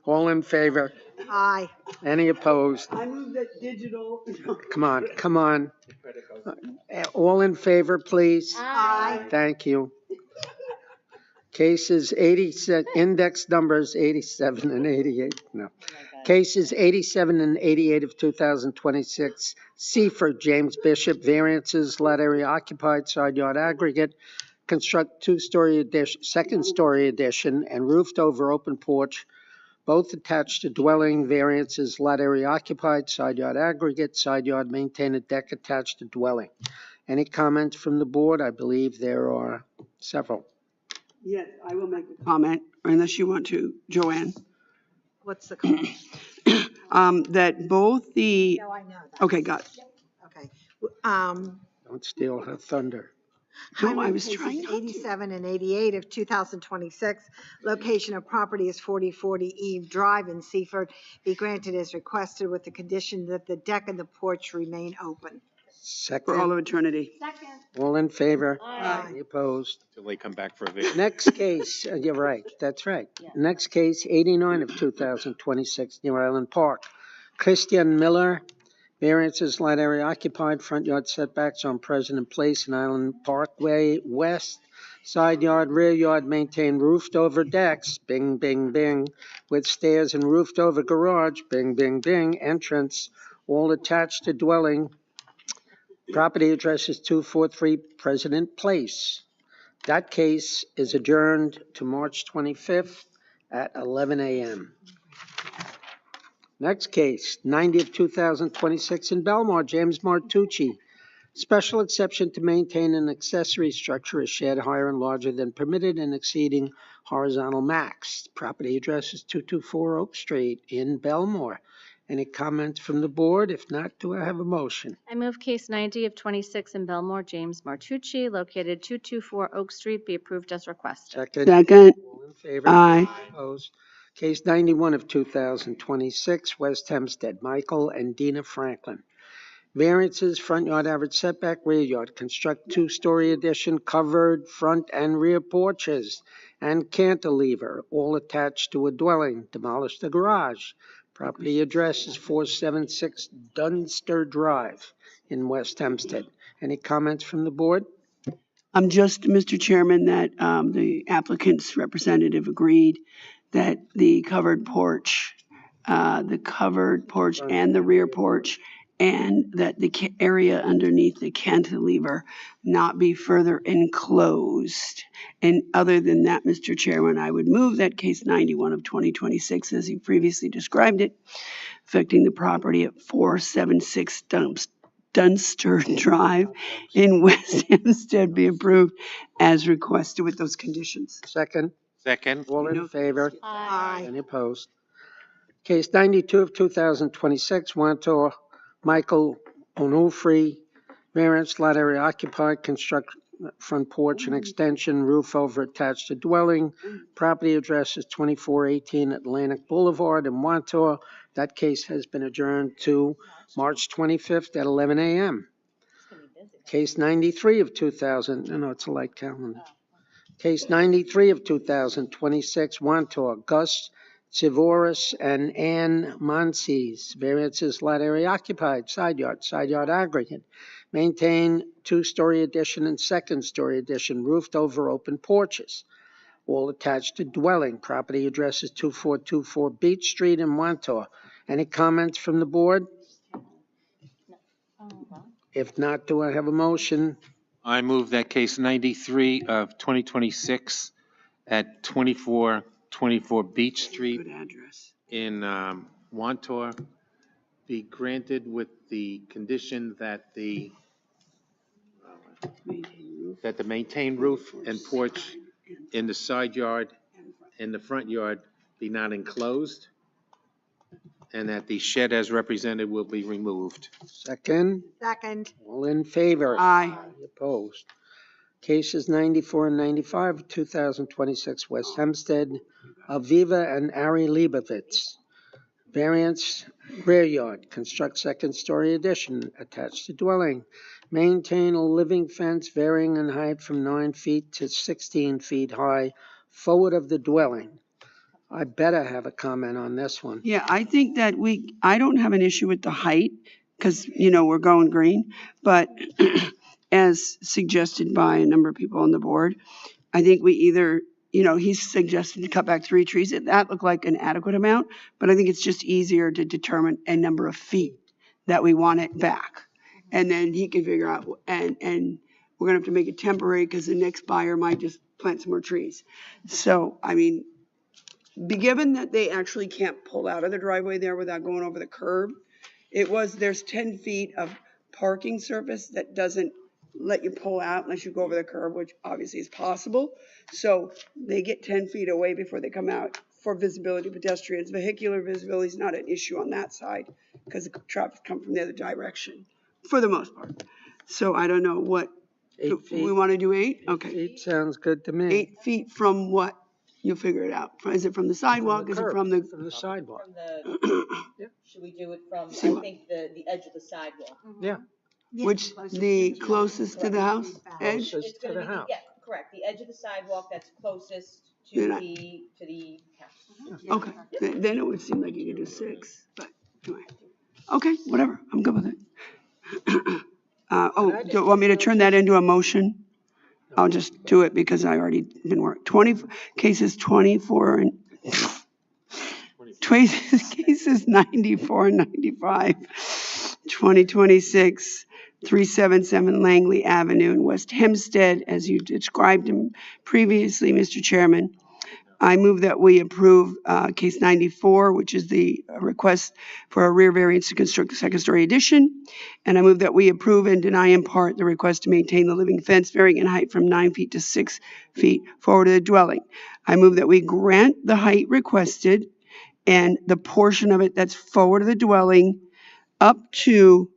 All in favor?
Aye.
Any opposed?
I move that digital.
Come on, come on. All in favor, please?
Aye.
Thank you. Cases 87, index numbers 87 and 88. No. Cases 87 and 88 of 2026. Seaford, James Bishop, variances, lot area occupied, side yard aggregate, construct two-story addition, second-story addition, and roofed over open porch, both attached to dwelling. Variances, lot area occupied, side yard aggregate, side yard maintain a deck attached to dwelling. Any comments from the board? I believe there are several.
Yes, I will make a comment, unless you want to, Joanne.
What's the comment?
That both the,
No, I know that.
okay, got it.
Okay.
Don't steal her thunder.
No, I
move
was
cases
trying not to.
87 and 88 of 2026. Location of property is 4040 Eve Drive in Seaford. Be granted as requested with the condition that the deck and the porch remain open.
For all
Second.
of eternity.
Second.
All in favor?
Aye.
Any opposed?
Till they come back for a visit.
Next case, you're right, that's right. Next case, 89 of 2026, New Island Park. Christian Miller, variances, lot area occupied, front yard setbacks on President Place and Island Parkway West. Side yard, rear yard maintain roofed over decks, bing, bing, bing, with stairs and roofed over garage, bing, bing, bing, entrance, all attached to dwelling. Property address is 243 President Place. That case is adjourned to March 25th at 11 a.m. Next case, 90 of 2026 in Belmar, James Martucci. Special exception to maintain an accessory structure, a shed higher and larger than permitted and exceeding horizontal max. Property address is 224 Oak Street in Belmore. Any comments from the board? If not, do I have a motion?
I move case 90 of 26 in Belmore, James Martucci, located 224 Oak Street, be approved as requested.
Second.
All in favor?
Aye.
Opposed? Case 91 of 2026, West Hempstead, Michael and Dina Franklin. Variances, front yard average setback, rear yard. Construct two-story addition, covered front and rear porches, and cantilever, all attached to a dwelling. Demolish the garage. Property address is 476 Dunster Drive in West Hempstead. Any comments from the board?
I'm just, Mr. Chairman, that the applicant's representative agreed that the covered porch and the rear porch, and that the area underneath the cantilever not be further enclosed. And other than that, Mr. Chairman, I would move that case 91 of 2026, as you previously described it, affecting the property at 476 Dunster Drive in West Hempstead be approved as requested with those conditions.
Second.
Second.
All in favor?
Aye.
Any opposed? Case 92 of 2026, Wantor Michael Onufri, variance, lot area occupied, construct front porch and extension, roof over attached to dwelling. Property address is 2418 Atlantic Boulevard in Wantor. That case has been adjourned to March 25th at 11 a.m. Case 93 of 2000, no, it's a light calendar. Case 93 of 2026, Wantor, Gus Tsivoris and Ann Monsees. Variances, lot area occupied, side yard aggregate. Maintain two-story addition and second-story addition, roofed over open porches, all attached to dwelling. Property address is 2424 Beach Street in Wantor. Any comments from the board? If not, do I have a motion?
I move that case 93 of 2026 at 2424 Beach Street
Good address.
in Wantor be granted with the condition that the maintained roof and porch in the side yard and the front yard be not enclosed, and that the shed as represented will be removed.
Second.
Second.
All in favor?
Aye.
Any opposed? Cases 94 and 95, 2026 West Hempstead, Aviva and Ari Leibovitz. Variance, rear yard, construct second-story addition attached to dwelling. Maintain a living fence varying in height from 9 feet to 16 feet high forward of the dwelling. I better have a comment on this one.
Yeah, I think that I don't have an issue with the height, because, we're going green, but as suggested by a number of people on the board, I think we either, he's suggested to cut back 3 trees. That looked like an adequate amount, but I think it's just easier to determine a number of feet that we want it back. And then he can figure out, and we're gonna have to make it temporary because the next buyer might just plant some more trees. So, given that they actually can't pull out of the driveway there without going over the curb, there's 10 feet of parking surface that doesn't let you pull out unless you go over the curb, which obviously is possible. So they get 10 feet away before they come out for visibility pedestrians. Vehicular visibility is not an issue on that side because the traffic come from the other direction for the most part. So I don't know what,
8 feet.
we want to do 8? Okay.
8 feet sounds good to me.
8 feet from what? You'll figure it out. Is it from the sidewalk? Is it from the?
From the sidewalk.
Should we do it from,
See
I
what-
think, the edge of the sidewalk?
Yeah.
Which, the closest to the house edge?
Closest
It's
to
gonna
the
be,
house.
yeah, correct, the edge of the sidewalk that's closest
Then
to
I-
the house.
Okay, then it would seem like you could do 6, but anyway. Okay, whatever, I'm good with it. Do you want me to turn that into a motion? I'll just do it because I already been working. Cases 94 and cases 94 and 95, 2026, 377 Langley Avenue in West Hempstead, as you described him previously, Mr. Chairman. I move that we approve case 94, which is the request for a rear variance to construct a second-story addition. And I move that we approve and deny in part the request to maintain the living fence varying in height from 9 feet to 6 feet forward of the dwelling. I move that we grant the height requested and the portion of it that's forward of the dwelling up to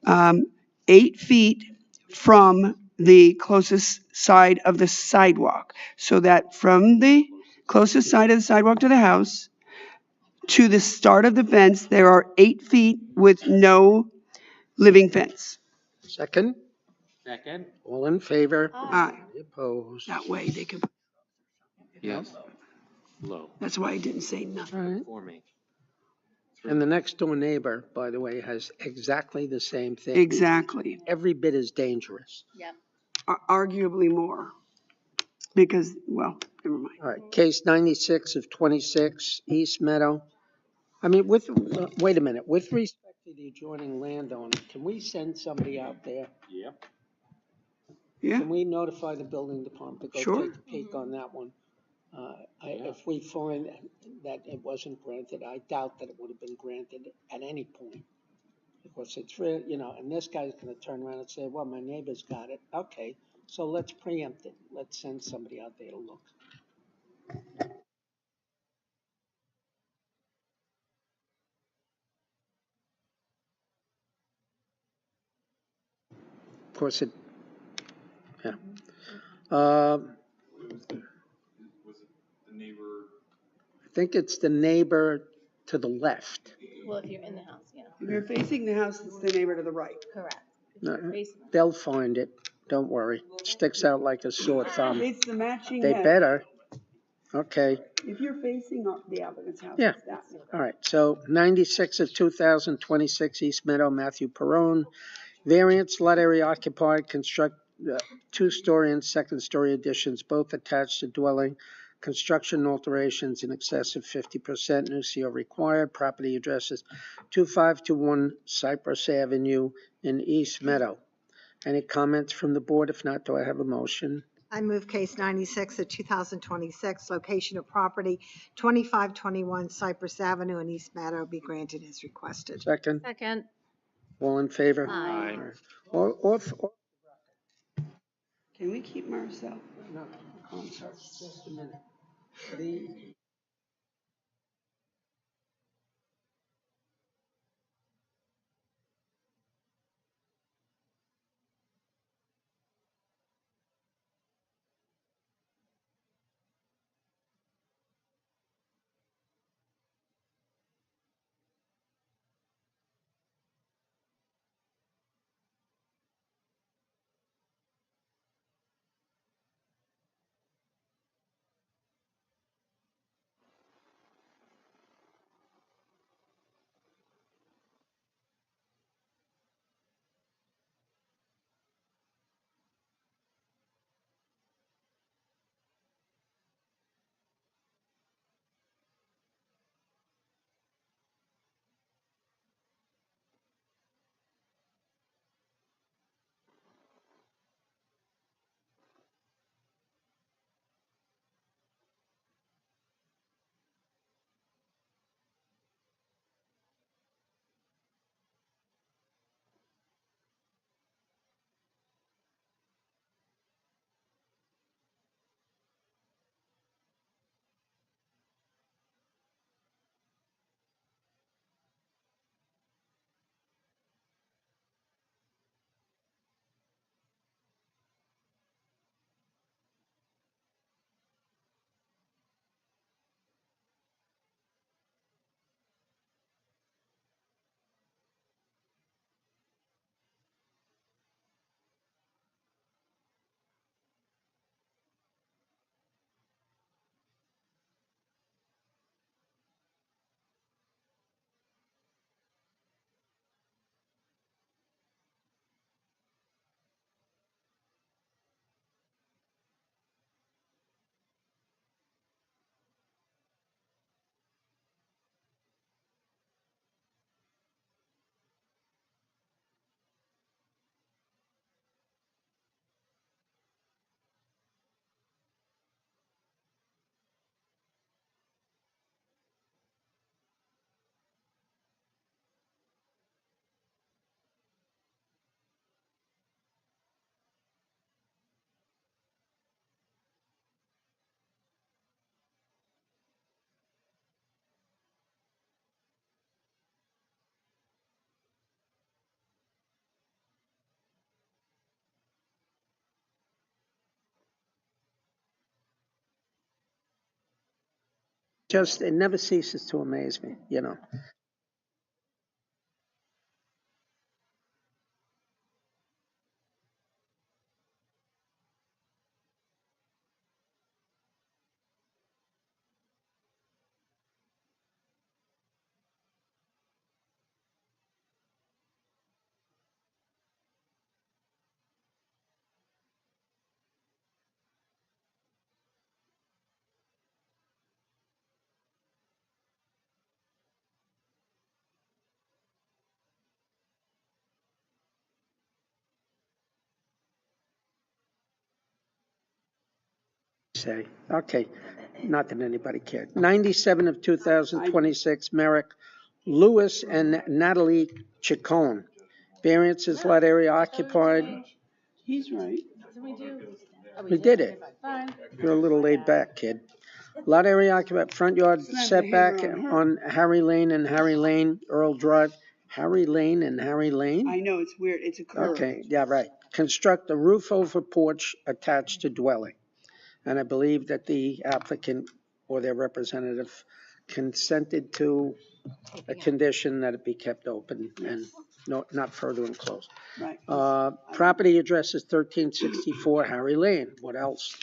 8 feet from the closest side of the sidewalk, so that from the closest side of the sidewalk to the house to the start of the fence, there are 8 feet with no living fence.
Second,
Second?
all in favor?
Aye.
Opposed?
That way they can,
Yes. Low.
that's why I didn't say nothing.
All right.
For me.
And the next door neighbor, by the way, has exactly the same thing.
Exactly.
Every bit as dangerous.
Yep.
Arguably more, because, well, never mind.
All right, case 96 of 26, East Meadow. I mean, wait a minute, with respect to the adjoining landowner, can we send somebody out there?
Yep.
Yeah,
Can we notify the building department to go
Sure.
take a peek on that one? If we find that it wasn't granted, I doubt that it would have been granted at any point. Because it's real, and this guy's gonna turn around and say, well, my neighbor's got it. Okay, so let's preempt it. Let's send somebody out there to look. Of course, yeah.
Was it the neighbor?
I think it's the neighbor to the left.
Well, if you're in the house, yeah.
if you're facing the house, it's the neighbor to the right.
Correct. If
No,
you're facing the
they'll find it. Don't worry. Sticks out like a sore thumb.
It's the matching
They
head.
better. Okay.
If you're facing the applicant's house,
Yeah.
it's that.
All right. So 96 of 2026 East Meadow, Matthew Perone. Variance, lot area occupied, construct 2-story and second-story additions, both attached to dwelling. Construction alterations in excess of 50%. New CO required. Property addresses 2521 Cypress Avenue in East Meadow. Any comments from the board? If not, do I have a motion?
I move case 96 of 2026, location of property 2521 Cypress Avenue in East Meadow be granted as requested.
Second,
Second.
all in favor?
Aye.
Or
Can we keep Marcel?
no, I'm sorry, just a minute. just, it never ceases to amaze me, you know. Say, okay, not that anybody cared. 97 of 2026, Merrick Lewis and Natalie Chacon. Variances, lot area occupied.
He's right.
We did it. You're a little laid back, kid. Lot area occupied, front yard setback on Harry Lane and Harry Lane, Earl Drive. Harry Lane and Harry Lane?
I know, it's weird. It's a curve.
Okay, yeah, right. Construct a roof over porch attached to dwelling. And I believe that the applicant or their representative consented to a condition that it be kept open and not further enclosed.
Right.
Property address is 1364 Harry Lane. What else?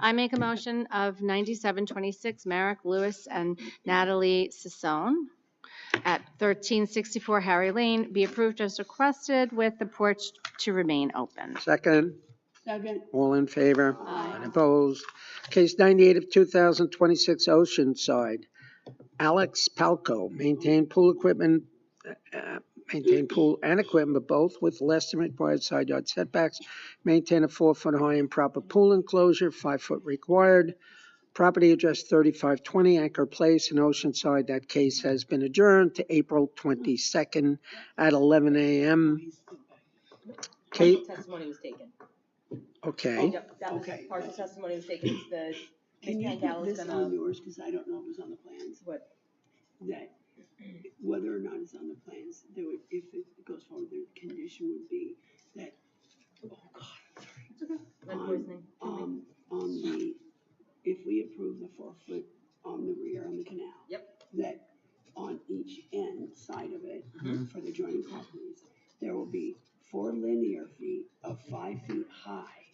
I make a motion of 9726 Merrick Lewis and Natalie Sassone at 1364 Harry Lane be approved as requested with the porch to remain open.
Second.
Second.
All in favor?
Aye.
And opposed? Case 98 of 2026 Oceanside. Alex Palco, maintain pool equipment, maintain pool and equipment, both with less than required side yard setbacks. Maintain a 4-foot high improper pool enclosure, 5-foot required. Property address 3520 Anchor Place in Oceanside. That case has been adjourned to April 22nd at 11 a.m.
Partial testimony was taken.
Okay.
Yep, that was,
Okay.
partial testimony was taken. It's the,
Can
Ms.
you
Pangal
put
is
this
gonna.
on yours, because I don't know if it was on the plans,
What?
that whether or not it's on the plans, there would, if it goes forward, the condition would be that, oh God, I'm sorry.
It's okay. Lead poisoning.
On the, if we approve the 4-foot on the rear on the canal.
Yep.
That on each end side of it, for the adjoining properties, there will be 4 linear feet of 5 feet high,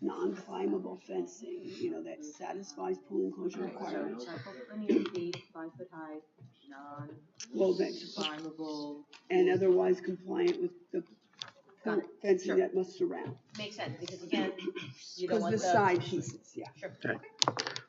non-climbable fencing, you know, that satisfies pool enclosure requirements.
So, linear feet, 5 foot high,
Well, that's
non-climbable.
and otherwise compliant with the
Got it.
fencing
Sure.
that must surround.
Makes sense, because again, you don't
Because
want
the side pieces, yeah.
Sure.
Okay.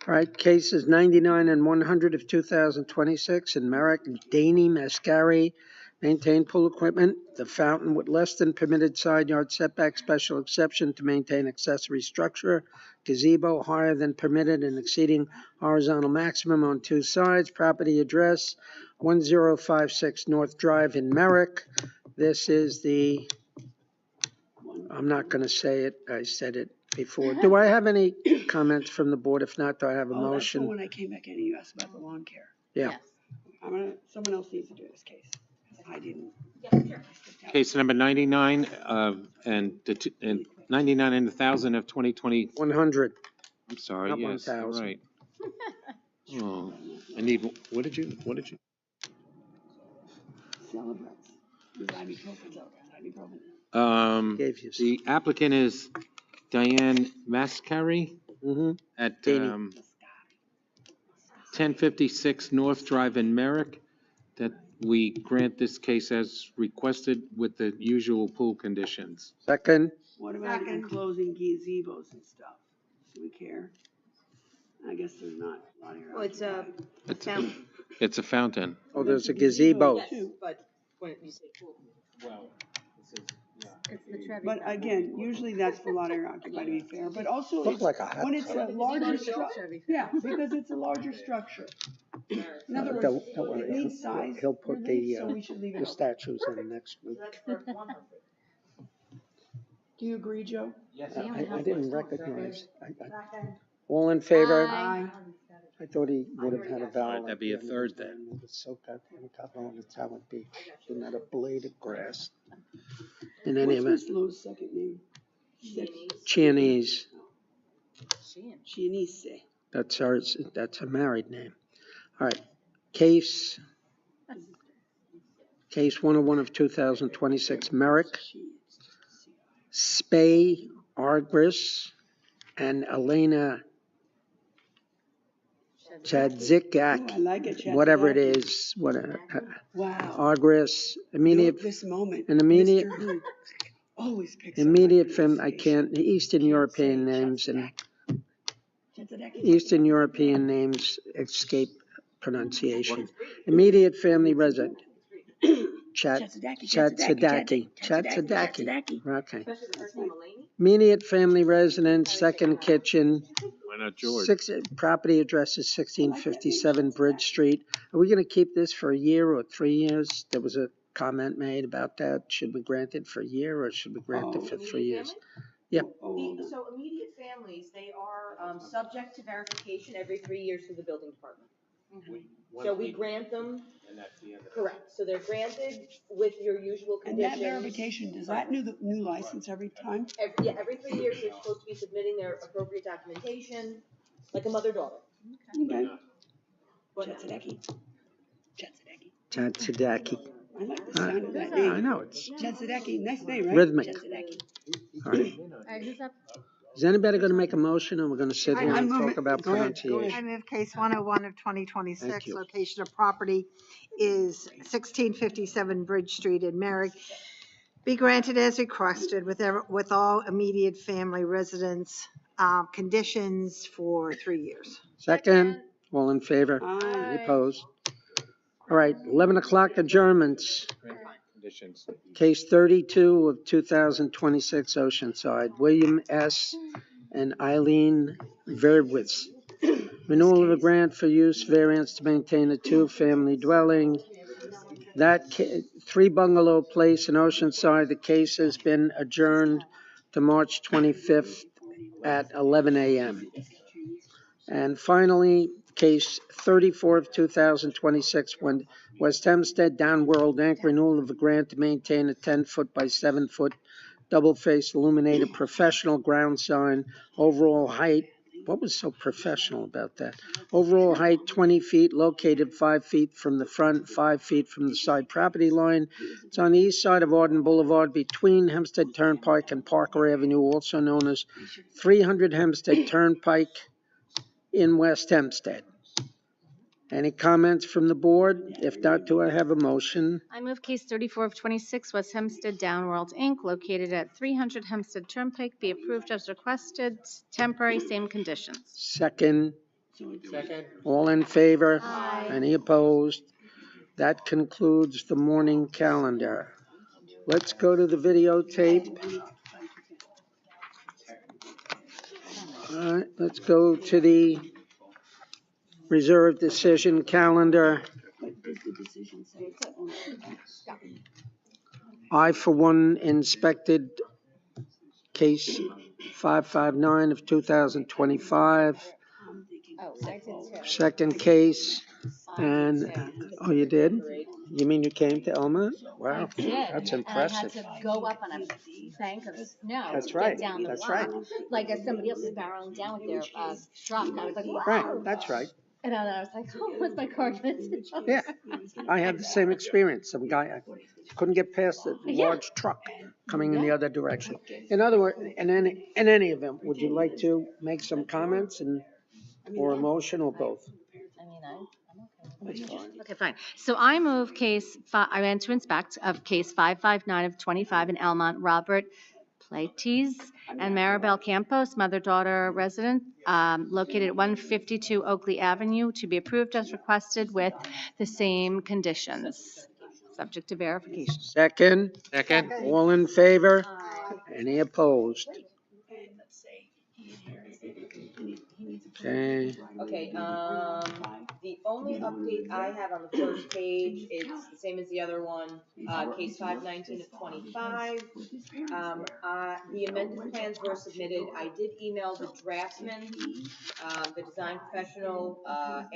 All right, cases 99 and 100 of 2026 in Merrick, Daney, Mascari, maintain pool equipment, the fountain with less than permitted side yard setback, special exception to maintain accessory structure, gazebo higher than permitted and exceeding horizontal maximum on 2 sides, property address 1056 North Drive in Merrick. This is the, I'm not going to say it, I said it before. Do I have any comments from the board? If not, do I have a
Oh, that's the
motion?
one I came back in and you asked about the lawn care.
Yeah.
Someone else needs to do this case. I didn't.
Case number 99, and 99 and 1,000 of 2020.
100.
I'm sorry,
Not
yes, you're
1,000.
right. Oh, I need, what did you?
Celebrants. With ibuprofen.
Gave you
The applicant is Diane Mascari at 1056 North Drive in Merrick, that we grant this case as requested with the usual pool conditions.
Second.
What about enclosing gazebos and stuff? Do we care? I guess there's not a lot here.
Well, it's a fountain.
It's a fountain.
Oh, there's a gazebo.
Yes, but when you say pool.
Well,
It's the Trevi.
But again, usually that's for lot area occupied, to be fair, but also
Look like a hot
when it's a
tub.
larger structure. Yeah, because it's a larger structure. In other words,
Don't worry.
it needs size.
He'll put
so we should leave it
the
open.
statues in next week.
Do you agree, Joe?
Yes.
I didn't recognize. All in favor?
Aye.
I thought he would have had a vowel.
That'd be a third then.
It was so goddamn long, it's how it be. Didn't have a blade of grass. In any
What's
event,
Miss Lowe's second name?
Chianese.
Chianese.
That's a married name. All right, case 101 of 2026, Merrick, Spay, Argris, and Elena Chadzikak,
Ooh, I like it,
whatever it
Chadzikak.
is,
Wow.
Argris,
Note this moment. Mr. Who always picks up my
immediate from, I
pronunciation.
can't, Eastern European names and Eastern European names escape pronunciation. Immediate family resident. Chatsadaki. Okay. Immediate family residence, second kitchen.
Why not George?
Property address is 1657 Bridge Street. Are we going to keep this for a year or 3 years? There was a comment made about that. Should we grant it for a year or should we grant it for 3 years? Yep.
So immediate families, they are subject to verification every 3 years through the building department. So we grant them,
And that's the end of it.
correct, so they're granted with your usual
And
conditions.
that verification, does that new license every time?
Every 3 years, they're supposed to be submitting their appropriate documentation, like a mother-daughter.
Okay.
But
Chatsadaki. I like the sound of that
I
name.
know, it's
Chatsadaki, nice name, right?
rhythmic.
Chatsadaki.
All right.
All right, who's up?
Is anybody going to make a motion or we're going to sit here
I
and
move
talk
it.
about
Go ahead,
pronunciation?
I move case 101 of
Thank
2026.
you.
Location of property is 1657 Bridge Street in Merrick. Be granted as requested with all immediate family residence conditions for 3 years.
Second, all in favor?
Aye.
Any opposed? All right, 11 o'clock adjournments.
Conditions.
Case 32 of 2026 Oceanside, William S. and Eileen Verwitz. Renewal of a grant for use variance to maintain a two-family dwelling. That 3 Bungalow Place in Oceanside, the case has been adjourned to March 25th at 11 a.m. And finally, case 34 of 2026, when West Hempstead Downworld Inc. renewal of a grant to maintain a 10-foot by 7-foot double-faced illuminated professional ground sign, overall height. What was so professional about that? Overall height 20 feet, located 5 feet from the front, 5 feet from the side property line. It's on the east side of Arden Boulevard between Hempstead Turnpike and Parker Avenue, also known as 300 Hempstead Turnpike in West Hempstead. Any comments from the board? If not, do I have a motion?
I move case 34 of 26, West Hempstead Downworld Inc., located at 300 Hempstead Turnpike, be approved as requested, temporary, same conditions.
Second,
Second.
all in favor?
Aye.
Any opposed? That concludes the morning calendar. Let's go to the videotape. All right, let's go to the reserved decision calendar. I, for one, inspected case 559 of 2025.
Oh, I did too.
Second case, and, oh, you did? You mean you came to Elma? Wow,
I did.
that's
And I had
impressive.
to go up on a bank of snow
That's
to get
right,
down the
that's
block.
right.
Like as somebody else was barreling down with their truck. I was like, wow.
Right, that's right.
And then I was like, oh, what's my car gonna do?
Yeah, I had the same experience. Some guy, I couldn't get past a large truck coming in the other direction. In other words, in any event, would you like to make some comments or a motion or both?
I mean, I'm okay. Okay, fine. So I move I went to inspect of case 559 of 25 in Elmont, Robert Plates and Maribel Campos, mother-daughter resident, located at 152 Oakley Avenue, to be approved as requested with the same conditions, subject to verification.
Second,
Second.
all in favor? Any opposed? Okay,
Okay, the only update I have on the first page, it's the same as the other one, case 519 of 25. The amended plans were submitted. I did email the draftsman, the design professional,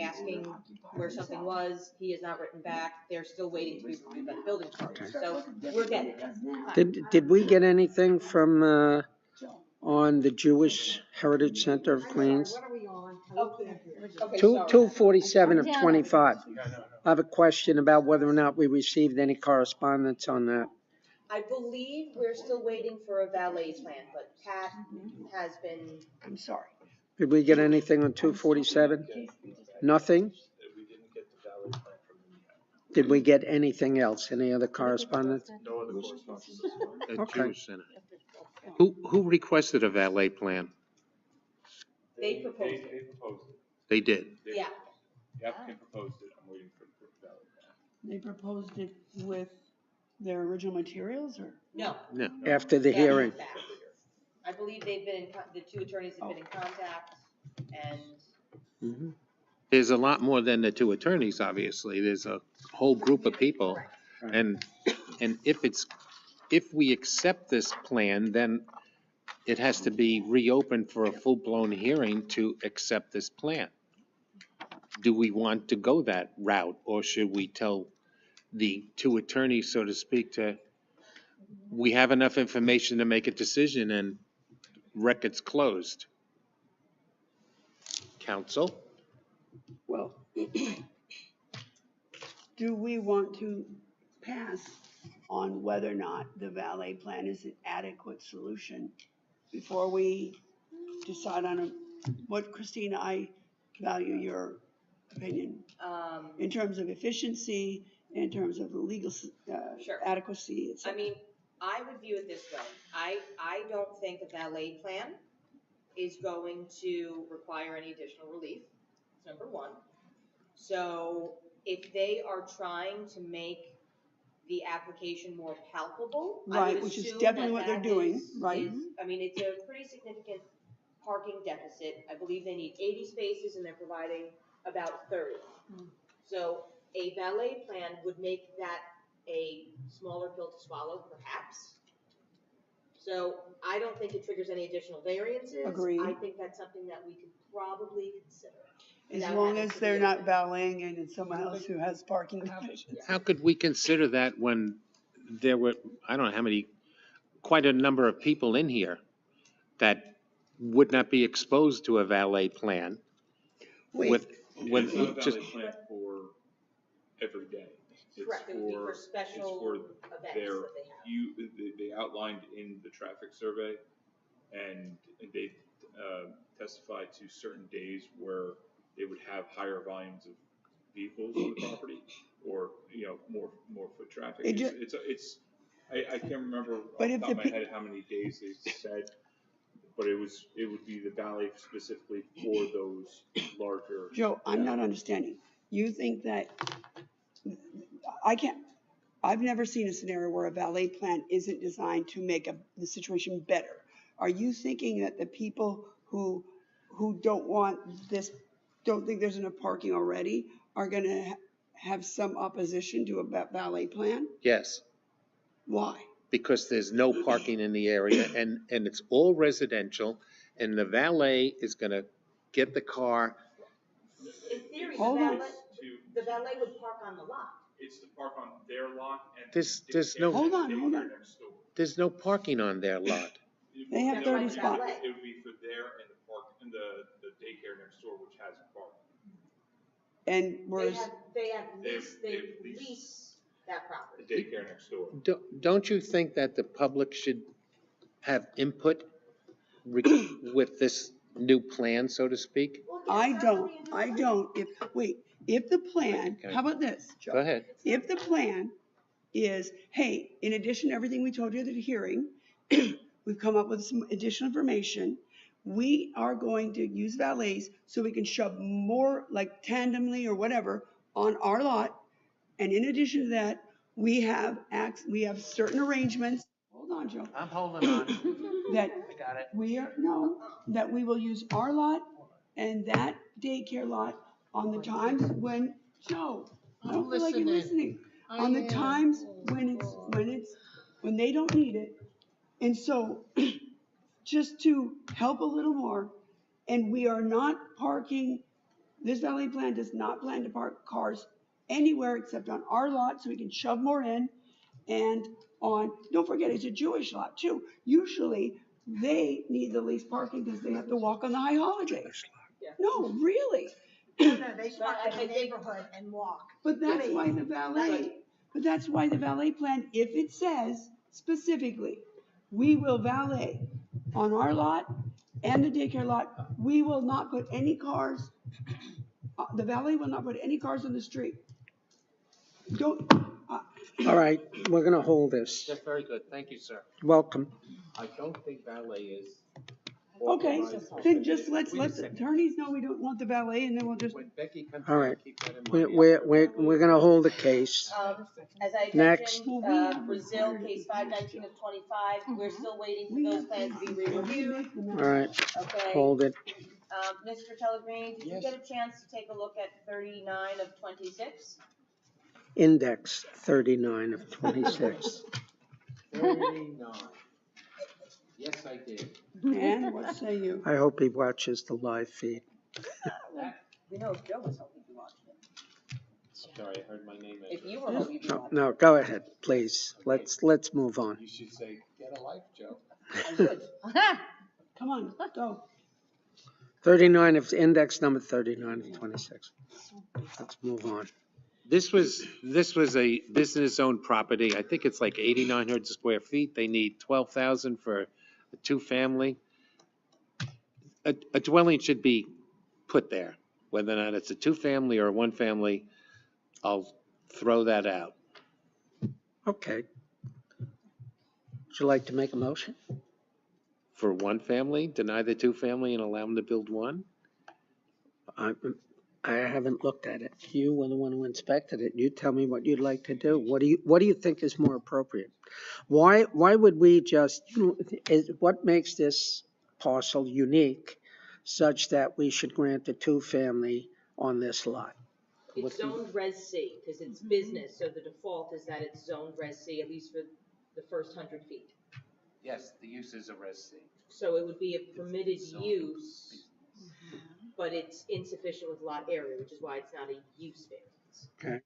asking where something was. He has not written back. They're still waiting to be reviewed by the building department, so we're getting there.
did we get anything from, on the Jewish Heritage Center of Queens? 247 of
Yeah.
25. I have a question about whether or not we received any correspondence on that.
I believe we're still waiting for a valet plan, but Pat has been.
I'm sorry.
Did we get anything on 247? Nothing?
We didn't get the valet plan from them yet.
Did we get anything else? Any other correspondence?
No other correspondence.
Okay.
Jewish Center. Who requested a valet plan?
They proposed
They proposed it.
They did.
Yeah.
The applicant proposed it. I'm waiting for the valet plan.
They proposed it with their original materials or?
No.
No.
After the hearing.
I believe they've been the two attorneys have been in contact, and.
There's a lot more than the two attorneys, obviously. There's a whole group of people. And if we accept this plan, then it has to be reopened for a full-blown hearing to accept this plan. Do we want to go that route, or should we tell the two attorneys, so to speak, we have enough information to make a decision and record's closed? Counsel?
Well, do we want to pass on whether or not the valet plan is an adequate solution before we decide on what, Christina, I value your opinion in terms of efficiency, in terms of the legal
Sure.
adequacy,
I
etc.
mean, I would view it this way. I don't think a valet plan is going to require any additional relief. That's number one. So if they are trying to make the application more palpable, I
Right,
would
which is
assume
definitely what they're
that
doing,
is-
right?
I mean, it's a pretty significant parking deficit. I believe they need 80 spaces and they're providing about 30. So a valet plan would make that a smaller pill to swallow, perhaps. So I don't think it triggers any additional variances.
Agreed.
I think that's something that we could probably consider.
As
without
long
having
as
to
they're
be
not
open.
valeting and it's someone else who has parking deficits.
How could we consider that when there were, I don't know how many, quite a number of people in here that would not be exposed to a valet plan? With
It's not a valet
just,
plan for every day. It's
Correct, it would be for special events that they have.
They outlined in the traffic survey, and they testified to certain days where they would have higher volumes of vehicles on the property, or more foot traffic. I can't remember off the top of my head how many days they said, but it would be the valet specifically for those larger.
Joe, I'm not understanding. You think that, I've never seen a scenario where a valet plan isn't designed to make the situation better. Are you thinking that the people who don't want this, don't think there's enough parking already, are going to have some opposition to a valet plan?
yes,
Why?
because there's no parking in the area and it's all residential, and the valet is gonna get the car.
In theory,
Hold on.
the valet would park on the lot.
It's to park on their lot and.
There's no.
Hold on.
Next door.
There's no parking on their lot.
They have 30 spots.
It would be for there and the daycare next door, which has parking.
And whereas,
They lease that property.
The daycare next door.
Don't you think that the public should have input with this new plan, so to speak?
I don't. If the plan, how about this, Joe?
Go ahead.
If the plan is, hey, in addition to everything we told you at the hearing, we've come up with some additional information. We are going to use valets so we can shove more, like tandemly or whatever, on our lot. And in addition to that, we have certain arrangements. Hold on, Joe.
I'm holding on.
That
I got it.
that we will use our lot and that daycare lot on the times when, Joe, I don't feel like you're listening. On the times when they don't need it. And so, just to help a little more, and we are not parking, this valet plan does not plan to park cars anywhere except on our lot so we can shove more in, and don't forget, it's a Jewish lot too. Usually, they need the least parking because they have to walk on the high holidays. No, really.
No, they park in the neighborhood and walk.
But that's
Please.
why the valet plan, if it says specifically, we will valet on our lot and the daycare lot, we will not put any cars, the valet will not put any cars on the street. Don't,
All right, we're gonna hold this.
That's very good. Thank you, sir.
Welcome.
I don't think valet is.
okay,
authorized or
then just
permitted.
let the attorneys know we don't want the valet and then we'll just.
When Becky comes
All
in,
right.
keep that in
We're,
mind.
we're gonna hold the case.
As I
Next.
mentioned, Brazil, case 519 of 25, we're still waiting for those plans to be re-reviewed.
All right,
Okay.
hold it.
Mr. Pellegrini, did you
Yes.
get a chance to take a look at 39 of 26?
Index 39 of 26.
39. Yes, I did.
And what say you?
I hope he watches the live feed.
We know if Joe was hoping you watched it.
Sorry, I heard my name.
If you were hoping you
No,
watched
no, go ahead, please. Let's move on.
You should say, get a life, Joe.
I would.
Come on, go.
39 of index number 39 of 26. Let's move on.
This was a business-owned property. I think it's like 8,900 square feet. They need 12,000 for a two-family. A dwelling should be put there, whether or not it's a two-family or a one-family. I'll throw that out.
Okay. Would you like to make a motion?
For one family, deny the two-family and allow them to build one?
I haven't looked at it. You were the one who inspected it. You tell me what you'd like to do. What do you think is more appropriate? Why would we just, what makes this parcel unique such that we should grant a two-family on this lot?
It's zoned Res C because it's business, so the default is that it's zoned Res C, at least for the first 100 feet.
Yes, the use is a Res C.
So it would be a permitted use, but it's insufficient with lot area, which is why it's not a use variance.
Okay.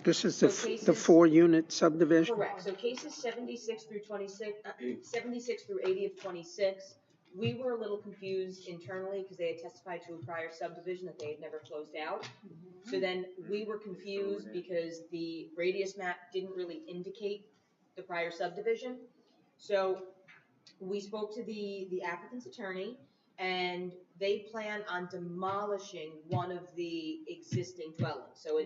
This is the 4-unit subdivision?
Correct. So cases 76 through 26, 76 through 80 of 26, we were a little confused internally because they had testified to a prior subdivision that they had never closed out. So then we were confused because the radius map didn't really indicate the prior subdivision. So We spoke to the applicant's attorney, and they plan on demolishing one of the existing dwellings. So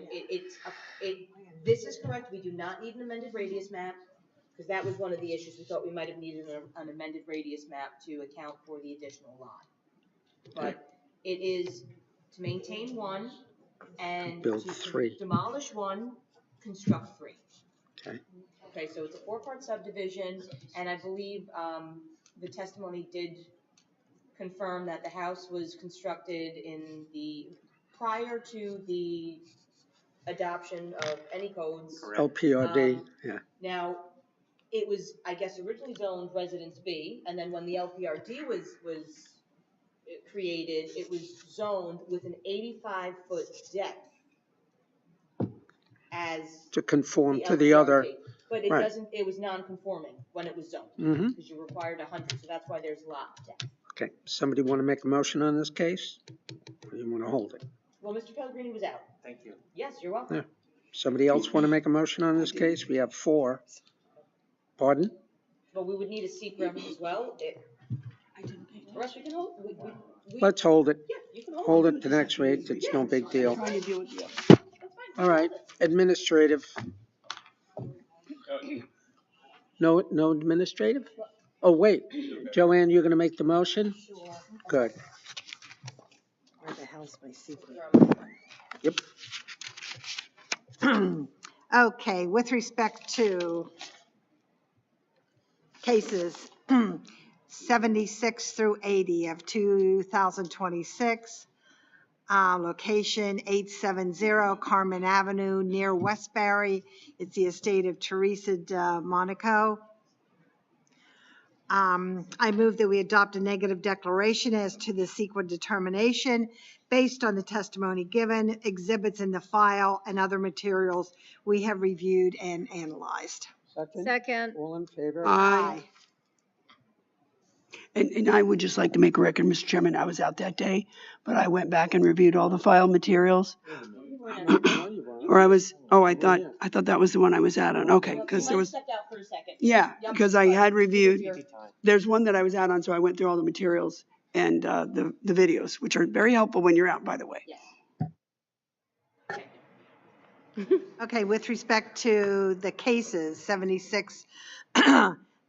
this is correct, we do not need an amended radius map, because that was one of the issues. We thought we might have needed an amended radius map to account for the additional lot. But it is to maintain one and
Build
to
three.
demolish one, construct three.
Okay.
Okay, so it's a 4-part subdivision, and I believe the testimony did confirm that the house was constructed prior to the adoption of any codes.
LPRD, yeah.
Now, it was, I guess, originally zoned Residence B, and then when the LPRD was created, it was zoned with an 85-foot depth as
To conform
the
to the
LPRD.
other.
But it
right.
doesn't, it was non-conforming when it was zoned,
Mm-hmm.
because you required 100, so that's why there's lot depth.
Okay, somebody want to make a motion on this case? Or do you want to hold it?
Well, Mr. Pellegrini was out.
Thank you.
Yes, you're welcome.
Yeah. Somebody else want to make a motion on this case? We have 4. Pardon?
But we would need a secret as well. Or else we can hold.
Let's hold it.
Yeah, you can
Hold it to next week. It's no big deal.
Trying to deal with the other.
All right, administrative. No administrative? Oh, wait, Joanne, you're gonna make the motion?
Sure.
Good.
Where the hell's my secret?
Yep.
Okay, with respect to cases 76 through 80 of 2026, location 870 Carmen Avenue near Westbury. It's the estate of Teresa de Monaco. I move that we adopt a negative declaration as to the CEQA determination based on the testimony given, exhibits in the file, and other materials we have reviewed and analyzed.
Second.
All in favor?
Aye. And I would just like to make a record, Mr. Chairman, I was out that day, but I went back and reviewed all the file materials. Or I thought that was the one I was out on. Okay, because there was.
Stepped out for a second.
Yeah, because I had reviewed, there's one that I was out on, so I went through all the materials and the videos, which are very helpful when you're out, by the way.
Yes.
Okay, with respect to the cases 76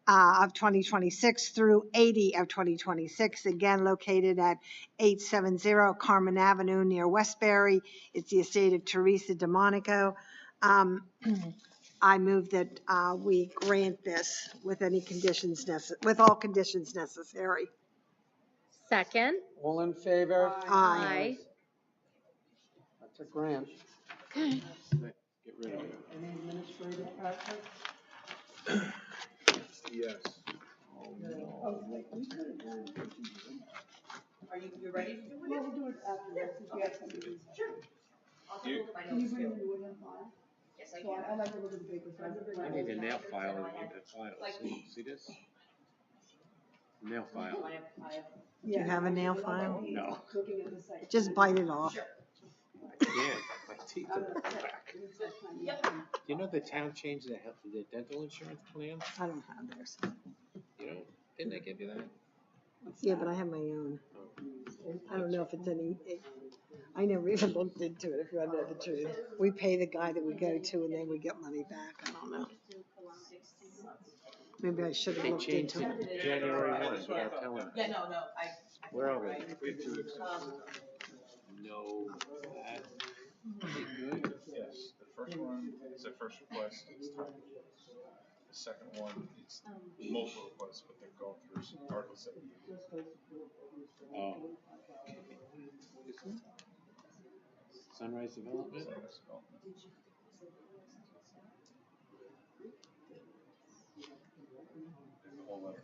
of 2026 through 80 of 2026, again located at 870 Carmen Avenue near Westbury. It's the estate of Teresa de Monaco. I move that we grant this with any conditions with all conditions necessary.
Second.
All in favor?
Aye.
That's a grant.
Okay.
Get rid of it.
Any administrative factor?
Yes.
Are you ready to do it?
We'll do it after that, since we have some of these.
Sure. I'll take a look at my
Can you
notes
bring
too.
the new one in file?
Yes, I
So
can.
I like to look at the paper.
I need a nail file in the file. See this? Nail file.
Do you have a nail file?
No.
Looking at the site.
Just bite it off.
I can't. My teeth are back. You know the town changed the dental insurance plans?
I don't have theirs.
You know, didn't they give you that?
Yeah, but I have my own. I don't know if it's any, I never even looked into it, if you want to know the truth. We pay the guy that we go to and then we get money back. I don't know. Maybe I should have
They
looked
changed
into
it
it.
January 1 without telling us.
Yeah, no.
Where are we?
No. Good? Yes. The first one is the first request, it's time. The second one, it's multiple requests, but they're going through Article 78.
Oh. Sunrise Development?
Sunrise Development. All that.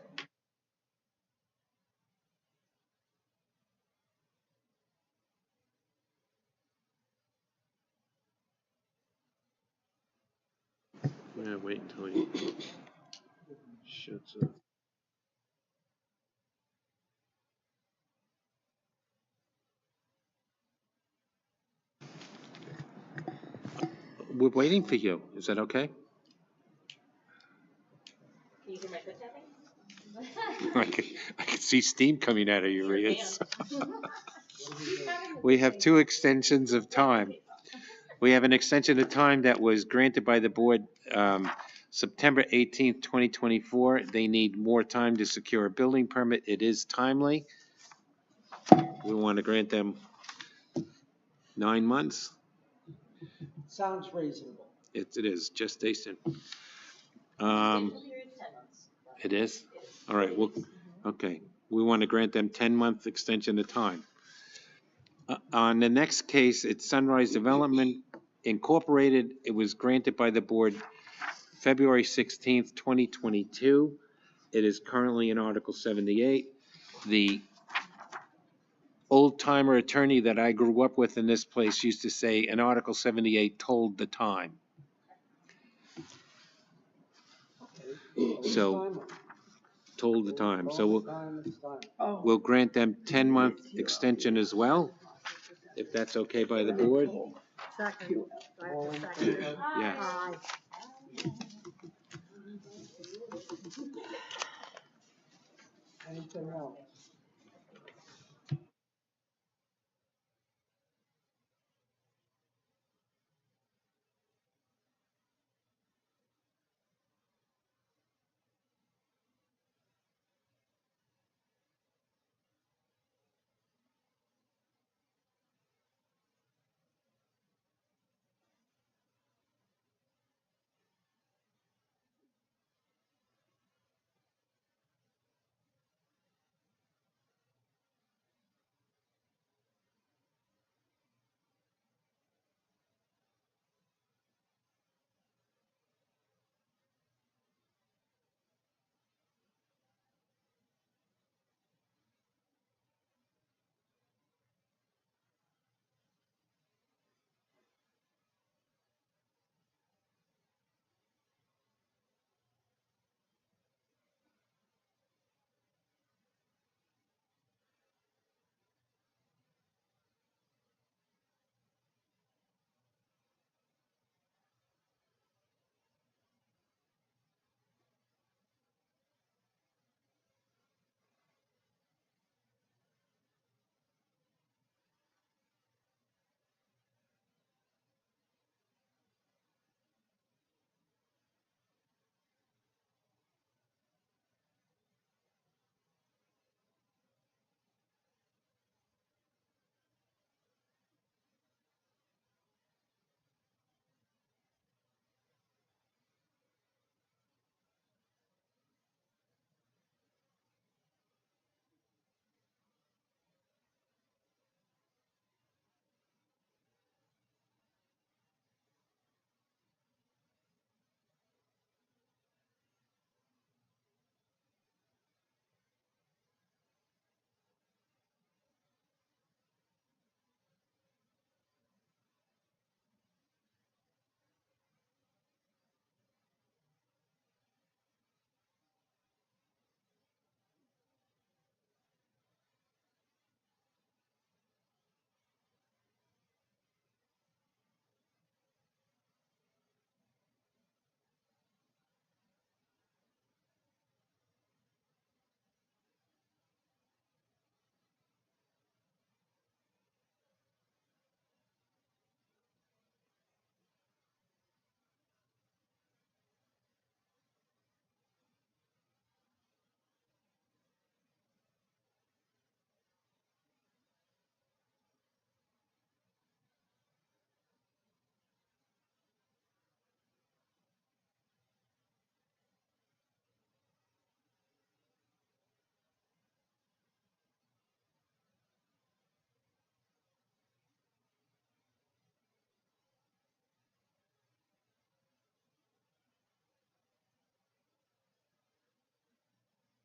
Yeah, wait until he shuts up. We're waiting for you. Is that okay?
Can you hear my foot tapping?
I could see steam coming out of your ears. We have two extensions of time. We have an extension of time that was granted by the board September 18th, 2024. They need more time to secure a building permit. It is timely. We want to grant them 9 months.
Sounds reasonable.
It is gestation. It is? All right, well, okay. We want to grant them 10-month extension of time. On the next case, it's Sunrise Development Incorporated. It was granted by the board February 16th, 2022. It is currently in Article 78. The old-timer attorney that I grew up with in this place used to say, an Article 78 told the time. So, told the time. So we'll grant them 10-month extension as well, if that's okay by the board.
Second. I have to second.
Yes.
Aye.
Anything else?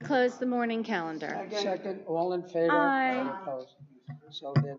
Close the morning calendar.
Second, all in favor?
Aye.
All opposed? So then.